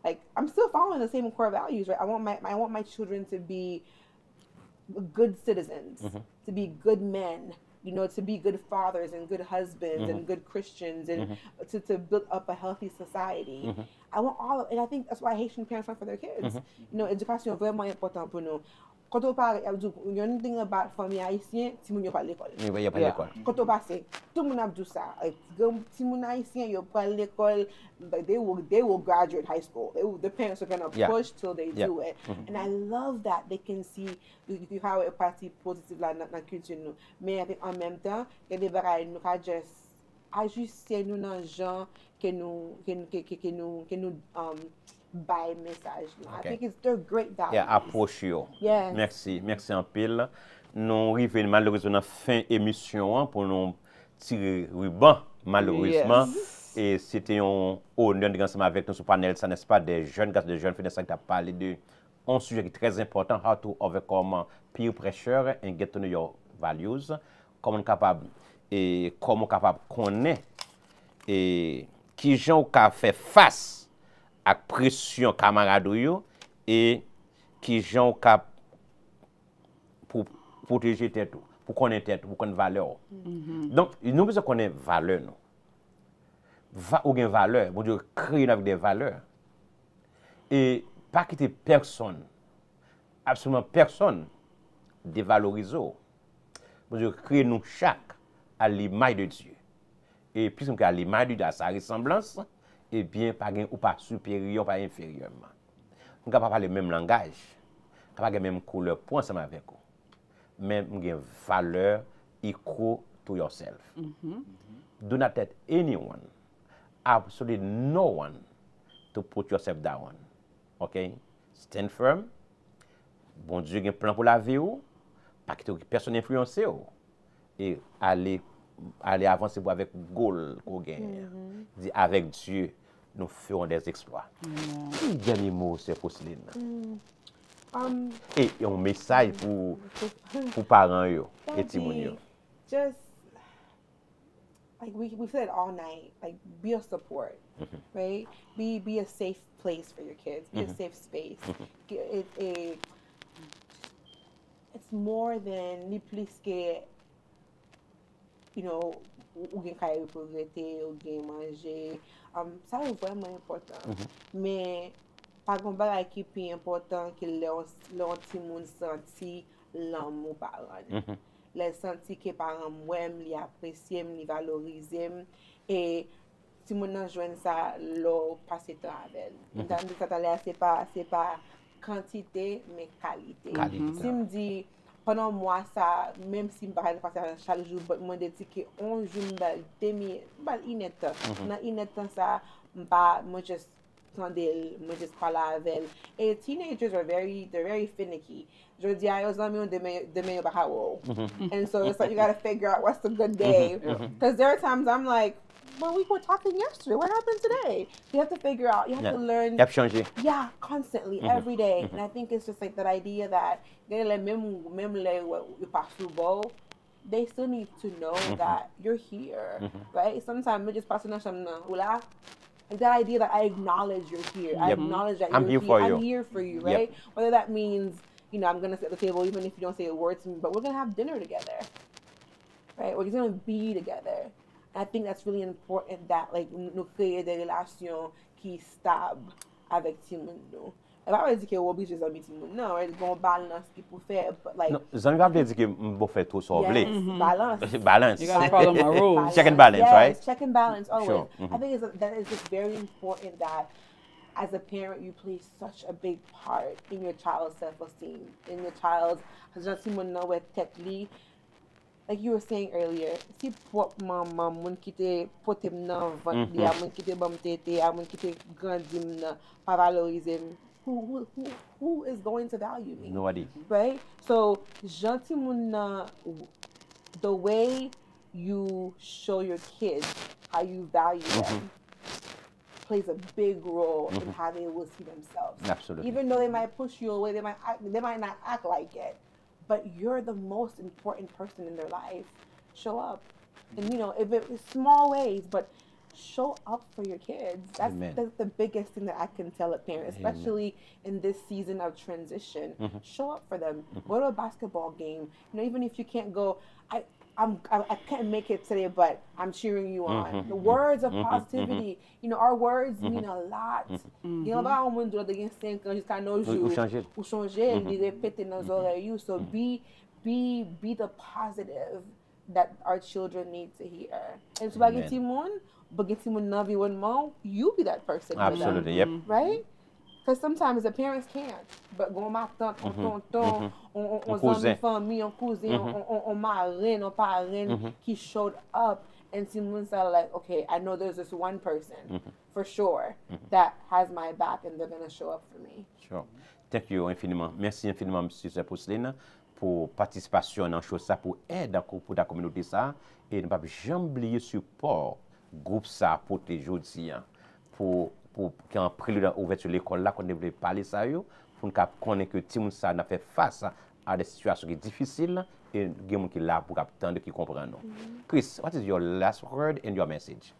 like I'm still following the same core values, right? I want my children to be good citizens, to be good men, you know, to be good fathers and good husbands and good Christians and to build up a healthy society. I want all of, and I think that's why Haitian parents want for their kids. You know, éducation est vraiment important pour nous. Quand on parle, il y a une thing about famille haïtienne, si moun yo pas l'école. Il y a pas l'école. Quand on passe, tout le monde a dit ça. Si moun haïtien yo pas l'école, they will graduate high school. The parents are gonna push till they do it. And I love that they can see you have a partie positive là dans la culture nous. Mais avec en même temps, il y a des bagages nous pas juste ajuster nous dans gens que nous by message. I think they're great values. Approche yo. Yes. Merci en pile. Nous arrivons malheureusement à la fin de l'émission pour nous tirer ruban malheureusement. Et c'était un honneur de ensemble avec nous sur le panel, ça n'est-ce pas, des jeunes garçons, des jeunes filles qui ont parlé de un sujet qui est très important, how to overcome peer pressure and get to know your values. Comment on est capable et comment on est capable de connaître et qui gens qui fait face à pression camarade et qui gens cap pour protéger tête pour connaître tête pour connaître valeur. Donc nous besoin connaître valeur nous. Ou gain valeur, bon Dieu créer avec des valeurs. Et pas quitter personne, absolument personne dévaloriser. Bon Dieu créer nous chaque à l'image de Dieu. Et puisque à l'image de Dieu à sa ressemblance, et bien pas gain ou pas supérieur pas inférieurement. On pas parler le même langage, pas la même couleur pour ensemble avec vous. Mais on gain valeur equal to yourself. Do not let anyone, absolutely no one, to put yourself down. Okay? Stand firm. Bon Dieu a un plan pour la vie ou, pas que personne influence ou. Et aller avancer avec goal qu'on gagne. Avec Dieu, nous ferons des exploits. Dernier mot, c'est Fosseline. Et un message pour parents et Timoun. Just like we said all night, like be a support, right? Be a safe place for your kids. Be a safe space. It's more than ni plus que, you know, ou gen kaye pour rete, ou gen manger. Ça est vraiment important. Mais par contre, ce qui est plus important que leur petit monde senti l'amour parent. Les senti que parents m'aiment, les apprécient, les valorisent et si mon nan joine ça leur passer temps avec elle. Dans ça c'est pas quantité mais qualité. Si me dit pendant moi ça même si me parle passer chaque jour moi dit que on joue demi inette dans inette ça moi just moi just parle avec elle. Et teenagers are very finicky. Je dis à eux amis demain ba hawo. And so it's like you got to figure out what's a good day. Because there are times I'm like, well, we were talking yesterday. What happened today? You have to figure out. You have to learn. Yeah, constantly, every day. And I think it's just like that idea that they still need to know that you're here, right? Sometimes we just pass like that idea that I acknowledge you're here. I acknowledge that you're here. I'm here for you, right? Whether that means, you know, I'm going to sit at the table even if you don't say a word to me, but we're going to have dinner together, right? We're going to be together. And I think that's really important that, like, nous créer des relations qui stables avec tout le monde. Et pas dire que on oblige les amis tout le monde. Non, il y a une balance qu'il faut faire, but like. Non, les amis pas dire que on faire tout ça blé. Balance. You gotta follow my rules. Check and balance, right? Check and balance always. Sure. I think that is just very important that as a parent, you play such a big part in your child's self-esteem, in your child's, like you were saying earlier, si pop maman moun ki te potem nan vant li, moun ki te bam tete, moun ki te grandim nan, pa valorize m, who is going to value me? Nobody. Right? So, janti moun nan, the way you show your kids how you value them plays a big role in how they will see themselves. Absolutely. Even though they might push you away, they might not act like it, but you're the most important person in their life. Show up. And you know, if it's small ways, but show up for your kids. That's the biggest thing that I can tell a parent, especially in this season of transition. Show up for them. Go to a basketball game. You know, even if you can't go, I can't make it today, but I'm cheering you on. The words of positivity, you know, our words mean a lot. You know, on do de 5 ans jusqu'à nos jours, ou changer, les répéter dans oreilles. So be the positive that our children need to hear. And so bagay mon environnement, you be that person. Absolutely, yep. Right? Because sometimes the parents can't. But go ma tante, on tonton, on zami famille, on cousin, on marraine, on parraine, he showed up. And Simon said, like, okay, I know there's this one person for sure that has my back and they're going to show up for me. Sure. Thank you infiniment. Merci infiniment, M. Pousseline, pour participation dans chose ça, pour aider pour la communauté ça. Et ne pas jamais oublier support groupe ça pour les jeudi pour quand prélude ouverture de l'école là qu'on devrait parler ça yo pour nous connaître que tout le monde ça n'a fait face à des situations difficiles et gens qui là pour attendre qui comprennent. Chris, what is your last word and your message?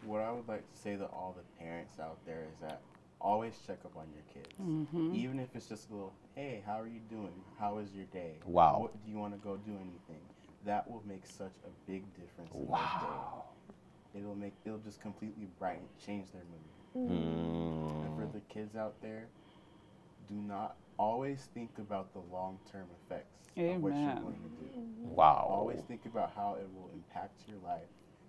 What I would like to say to all the parents out there is that always check up on your kids. Even if it's just a little, hey, how are you doing? How is your day? Wow. What, do you want to go do anything? That will make such a big difference in their day. It'll just completely brighten, change their mood. And for the kids out there, do not always think about the long-term effects of what you're going to do. Wow. Always think about how it will impact your life,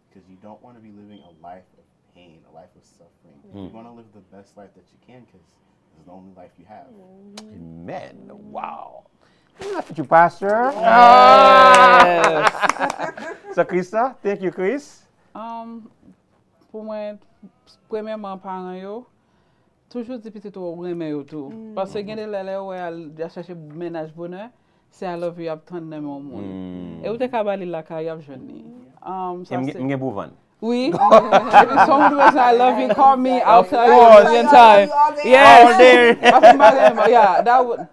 because you don't want to be living a life of pain, a life of suffering. You want to live the best life that you can, because it's the only life you have. Amen. Wow. That's you, Pastor. So, Krista, thank you, Chris. Pour moi, premièrement, parents yo, toujours di petit ou remet yo tout. Parce que gende lele ou al chercher ménage bonheur, c'est I love you attendre dans mon monde. Et ou te kabali la ka y a jeune. M'ge bouvan. Oui. Sometimes I love you, call me, I'll tell you the time. Yes. Yeah,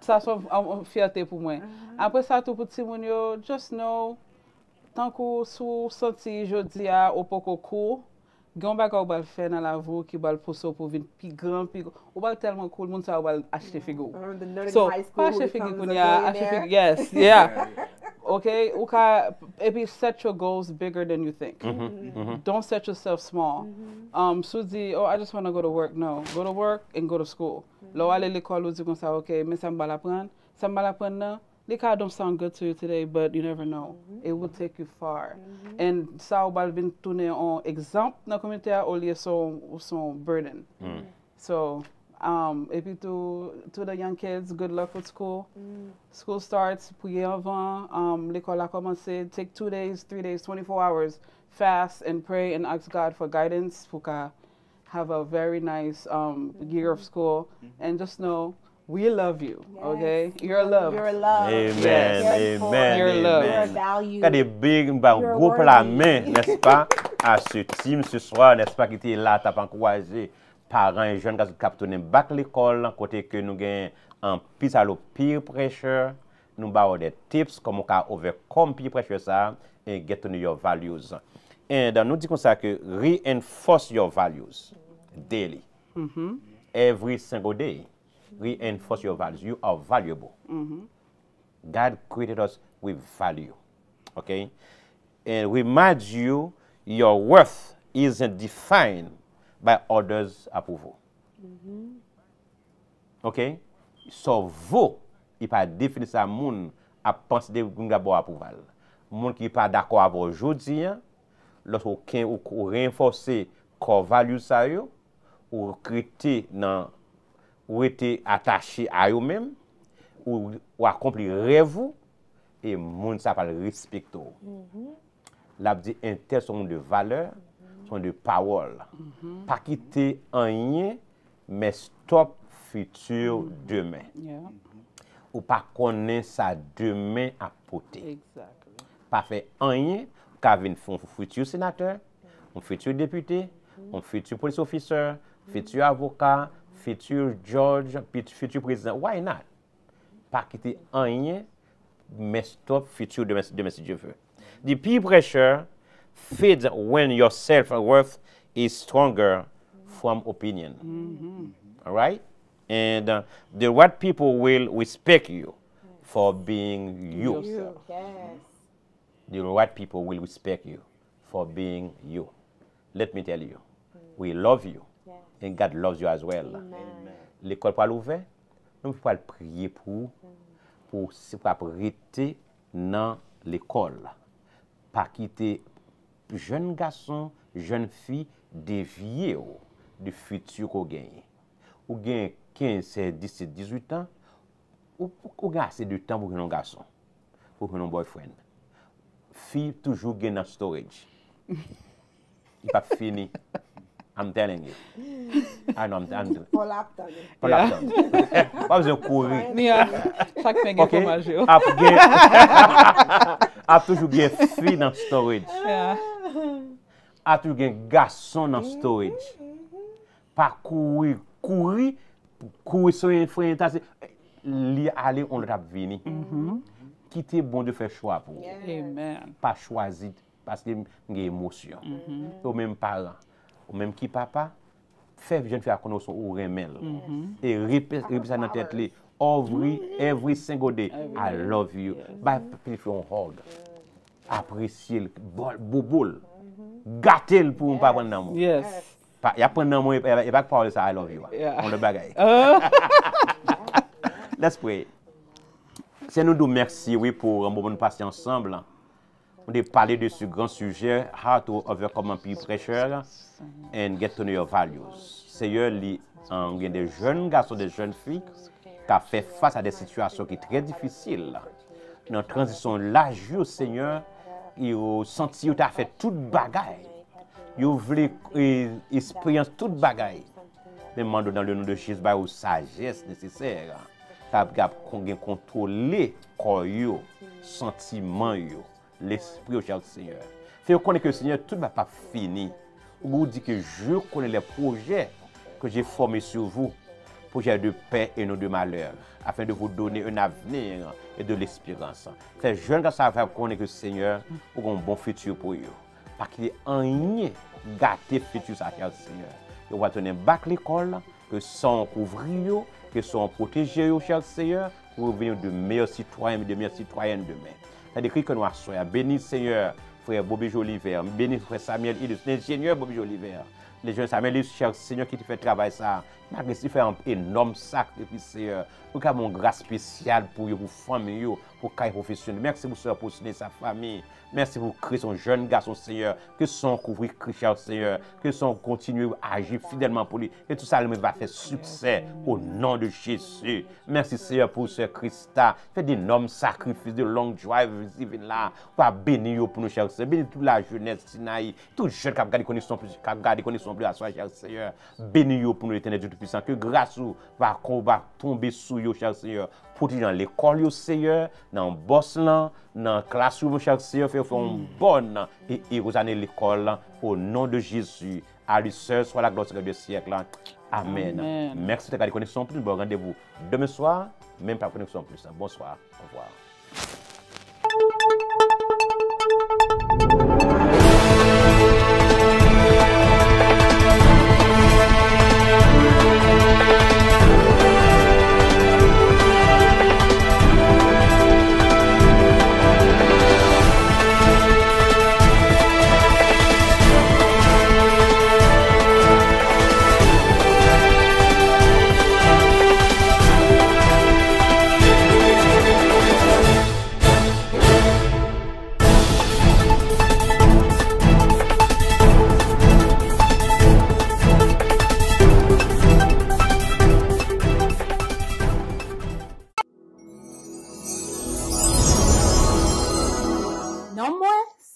ça c'est une fierté pour moi. Après ça, tout petit moun yo, just know, tant que sou senti jodi a ou poko cool, Gon baka ou bal fè nan la vou ki bal poso pou vin pi gran, pi ou bal telman cool, moun sa ou bal achete figo. So, pa achete figo koun ya, achete figo, yes, yeah. Okay, maybe set your goals bigger than you think. Don't set yourself small. So di, oh, I just want to go to work. No, go to work and go to school. Lo ale l'école ou di kon sa, okay, men sa mbala pran nan. Lika don't sound good to you today, but you never know. It will take you far. And sa ou bal bin tourner en exemple nan communauté a ou liye son burden. So, et puis to the young kids, good luck with school. School starts, priez avant, l'école a commencé, take 2 days, 3 days, 24 hours, fast and pray and ask God for guidance for ka have a very nice year of school. And just know, we love you, okay? You're loved. You're loved. Amen, yes. amen, You're loved. You're valued. Quand des big groupe la main, n'est-ce pas, à ce team ce soir, n'est-ce pas, qui était là, t'as encouragé parents et jeunes qui captonnent back l'école, côté que nous gagnons un peer pressure, nous avons des tips comment overcome peer pressure ça et get to know your values. Et nous disons comme ça que reinforce your values daily, every single day. Reinforce your values. You are valuable. God created us with value. Okay? And remind you your worth isn't defined by others' approval. Okay? So, vous, il pas défini ça, moun, à penser de vous approval. Moun qui pas d'accord avec aujourd'hui, lorsque vous renforcez core values ça yo, ou créer dans ou été attaché à eux-mêmes, ou accomplir rêve, et monde ça va le respecter. Là, dit un tel son de valeur, son de parole. Pas quitter rien, mais stop futur demain. Ou pas connaître ça demain à côté. Pas faire rien, car un futur sénateur, un futur député, un futur police officer, futur avocat, futur judge, futur président. Why not? Pas quitter rien, mais stop futur demain si Dieu veut. The peer pressure fades when your self-worth is stronger from opinion. All right? And the right people will respect you for being you. Yes. The right people will respect you for being you. Let me tell you, we love you, and God loves you as well. L'école pas l'ouvert, nous pouvons prier pour rester dans l'école. Pas quitter jeunes garçons, jeunes filles déviés du futur qu'on gagne. Ou gagne 15, 17, 18 ans, ou gagne assez de temps pour un garçon, pour un boyfriend. Fille toujours gagne dans storage. Il pas fini. I'm telling you. I know I'm Pour laptop. Pour laptop. Pas besoin de courir. Chaque fin de fromage. A toujours bien fille dans storage. A toujours bien garçon dans storage. Pas courir sur une fréquentation. Li aller on l'a venir. Quitter bon de faire choix pour. Amen. Pas choisir parce que j'ai émotion. Ou même parents, ou même qui papa, fait jeune fille à connaître son remel. Et répète ça dans tête li. Every single day, I love you. By people hug. Apprécier le boule. Gâter le pour pas prendre d'amour. Yes. Il y a pas d'amour, il y a pas parler ça I love you. On le bagaille. Let's pray. C'est nous nous merci oui pour un moment de passer ensemble. On a parlé de ce grand sujet, how to overcome peer pressure and get to know your values. Seigneur, il y a des jeunes garçons, des jeunes filles qui ont fait face à des situations qui sont très difficiles. Dans la transition l'âge, Seigneur, ils ont senti qu'ils ont fait toute bagaille. Ils voulaient expérience toute bagaille. Demande dans le nom de Jésus, la sagesse nécessaire. Qui contrôler corps, sentiment, l'esprit au cher Seigneur. Fait connaître que le Seigneur tout n'est pas fini. Vous dit que je connais les projets que j'ai formés sur vous, projets de paix et non de malheur, afin de vous donner un avenir et de l'espérance. Fait jeune quand ça va connaître que le Seigneur a un bon futur pour eux. Parce qu'il y a rien gâté futur ça cher Seigneur. Vous va tenir back l'école, que sans couvrir, que sont protégés, cher Seigneur, pour devenir de meilleurs citoyens, de meilleures citoyennes demain. Ça décrit que nous soyons bénis, Seigneur, frère Bobby Joliver, bénis frère Samuel Idus, l'ingénieur Bobby Joliver, les jeunes Samuel Idus, cher Seigneur, qui te fait travailler ça, malgré ce fait un énorme sacrifice, Seigneur. Nous avons une grâce spéciale pour vous, famille, pour les professionnels. Merci pour pour soutenir sa famille. Merci pour créer son jeune garçon, Seigneur, que son couvrir Christian, Seigneur, que son continuer à agir fidèlement pour lui. Et tout ça, lui va faire succès au nom de Jésus. Merci, Seigneur, pour ce Christa. Fait d'énormes sacrifices, de longue drive, là, pour bénir pour nous, cher Seigneur. Bénis toute la jeunesse, Sinaï, tout jeune qui a gardé connaissance plus à soi, cher Seigneur. Bénis pour nous, l'éternel Dieu Tout-Puissant, que grâce va tomber sur vous, cher Seigneur. Protéger dans l'école, Seigneur, dans le boss, dans la classe, cher Seigneur, faire une bonne et aux années l'école, au nom de Jésus. À lui seul soit la gloire de siècle. Amen. Merci de regarder Connexion Plus. Bon rendez-vous demain soir, même pas Connexion Plus. Bonsoir. Au revoir.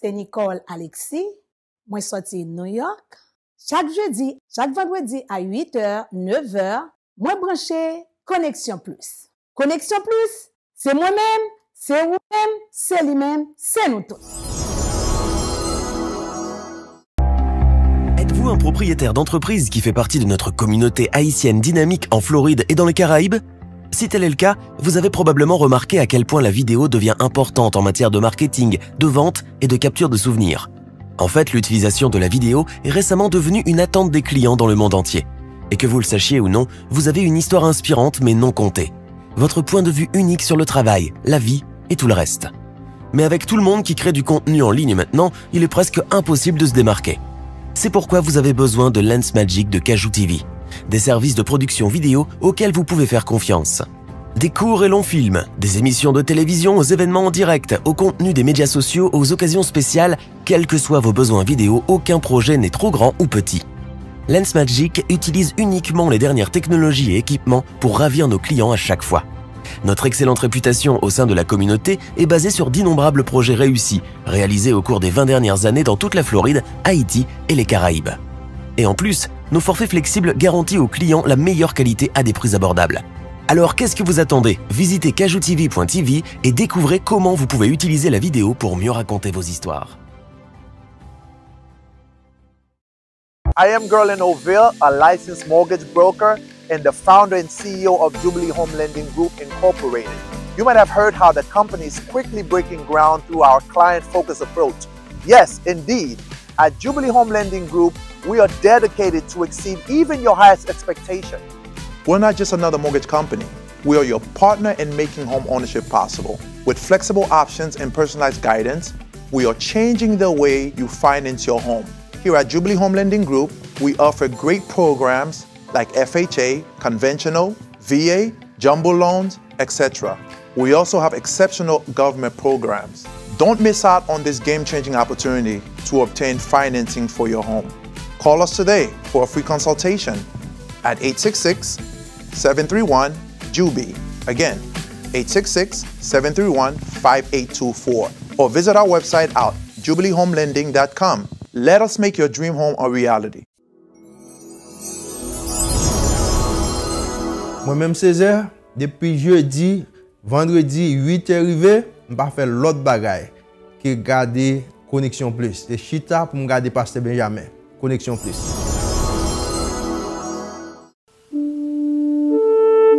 c'est Nicole Alexis. Moi sorti New York. Chaque jeudi, chaque vendredi à 8h, 9h, moi branché Connexion Plus. Connexion Plus, c'est moi-même, c'est vous-même, c'est lui-même, c'est nous tous. Êtes-vous un propriétaire d'entreprise qui fait partie de notre communauté haïtienne dynamique en Floride et dans les Caraïbes? Si tel est le cas, vous avez probablement remarqué à quel point la vidéo devient importante en matière de marketing, de vente et de capture de souvenirs. En fait, l'utilisation de la vidéo est récemment devenue une attente des clients dans le monde entier. Et que vous le sachiez ou non, vous avez une histoire inspirante mais non contée. Votre point de vue unique sur le travail, la vie et tout le reste. Mais avec tout le monde qui crée du contenu en ligne maintenant, il est presque impossible de se démarquer. C'est pourquoi vous avez besoin de Lensmagic de Kajou TV, des services de production vidéo auxquels vous pouvez faire confiance. Des courts et longs films, des émissions de télévision aux événements en direct, au contenu des médias sociaux, aux occasions spéciales, quels que soient vos besoins vidéo, aucun projet n'est trop grand ou petit. Lensmagic utilise uniquement les dernières technologies et équipements pour ravir nos clients à chaque fois. Notre excellente réputation au sein de la communauté est basée sur d'innombrables projets réussis, réalisés au cours des 20 dernières années dans toute la Floride, Haïti et les Caraïbes. Et en plus, nos forfaits flexibles garantissent aux clients la meilleure qualité à des prix abordables. Alors qu'est-ce que vous attendez? Visitez kajoutv.tv et découvrez comment vous pouvez utiliser la vidéo pour mieux raconter vos histoires. I am Gerlin Oville, a licensed mortgage broker and the founder and CEO of Jubilee Home Lending Group Incorporated. You might have heard how the company is quickly breaking ground through our client-focused approach. Yes, indeed. At Jubilee Home Lending Group, we are dedicated to exceed even your highest expectation. We're not just another mortgage company. We are your partner in making home ownership possible. With flexible options and personalized guidance, we are changing the way you finance your home. Here at Jubilee Home Lending Group, we offer great programs like FHA, conventional, VA, jumbo loans, etc. We also have exceptional government programs. Don't miss out on this game-changing opportunity to obtain financing for your home. Call us today for a free consultation at 866-731-JUBI. Again, 866-731-5824. Or visit our website at jubileehomelending.com. Let us make your dream home a reality. Moi-même Césaire, depuis jeudi, vendredi 8h arrivé, je vais faire l'autre bagaille que garder Connexion Plus. C'est chita pour me garder Pasteur Benjamin. Connexion Plus.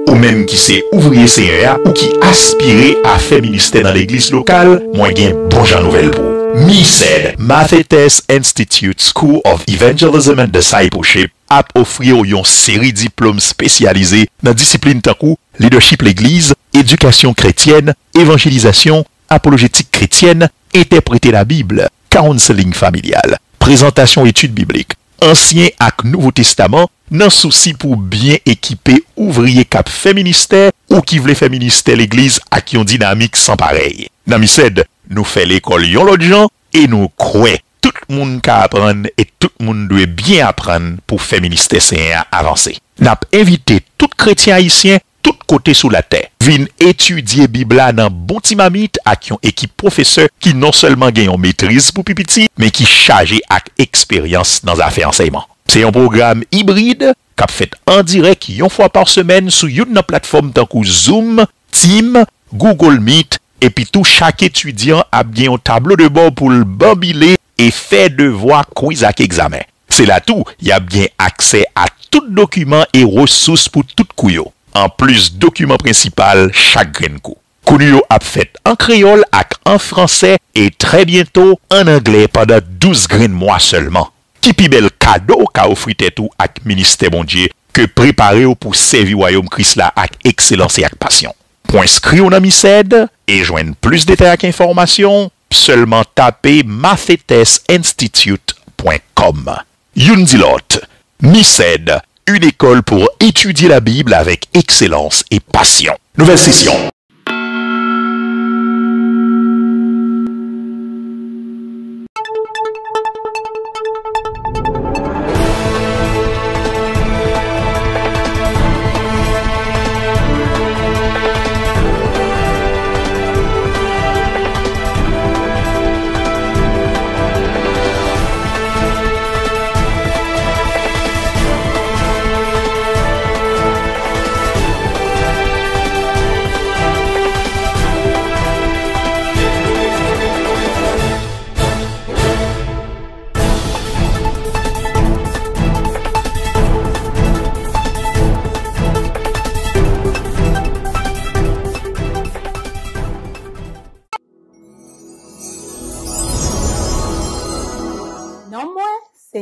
Ou même qui c'est ouvrier CA ou qui aspire à faire ministère dans l'église locale, moi j'ai bon genre nouvelle pour. MISED, Mathetes Institute School of Evangelism and Discipleship, a offrir une série de diplômes spécialisés dans disciplines tankou, leadership l'église, éducation chrétienne, évangélisation, apologétique chrétienne, interpréter la Bible, counseling familial, présentation études bibliques, Ancien ak Nouveau Testament, nan souci pour bien équiper ouvrier cap fait ministère ou qui vle fait ministère l'église ak yon dynamique sans pareil. Nan MISED, nous fait l'école yon l'autre gens et nous croyons tout le monde ka apprendre et tout le monde doit bien apprendre pour faire ministère saint avancer. N'a invité tout chrétien haïtien tout côté sous la terre. Vin étudier Bibla dans bon timamite ak yon équipe professeur qui non seulement gagne en maîtrise pour pipiti, mais qui chargé ak expérience dans affaires enseignement. C'est un programme hybride qu'a fait en direct une fois par semaine sur une plateforme tant que Zoom, Team, Google Meet, et puis tout chaque étudiant a bien un tableau de bord pour le bambiler et faire devoir quiz ak examen. C'est là tout, il y a bien accès à tout document et ressources pour tout couillot. En plus, document principal chaque grain coup. Kounuyo a fait en créole ak en français et très bientôt en anglais pendant 12 grains mois seulement. Qui pi bel cadeau qu'a offri tout ak ministère bon Dieu que préparer pour servir royaume Christ là ak excellence et ak passion. Pour inscrire au MISED et joindre plus de détails ak information, seulement taper mathetesinstitute.com. Yundilot, MISED, une école pour étudier la Bible avec excellence et passion. Nouvelle session.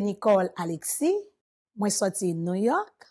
Nicole Alexis, moi sorti New York.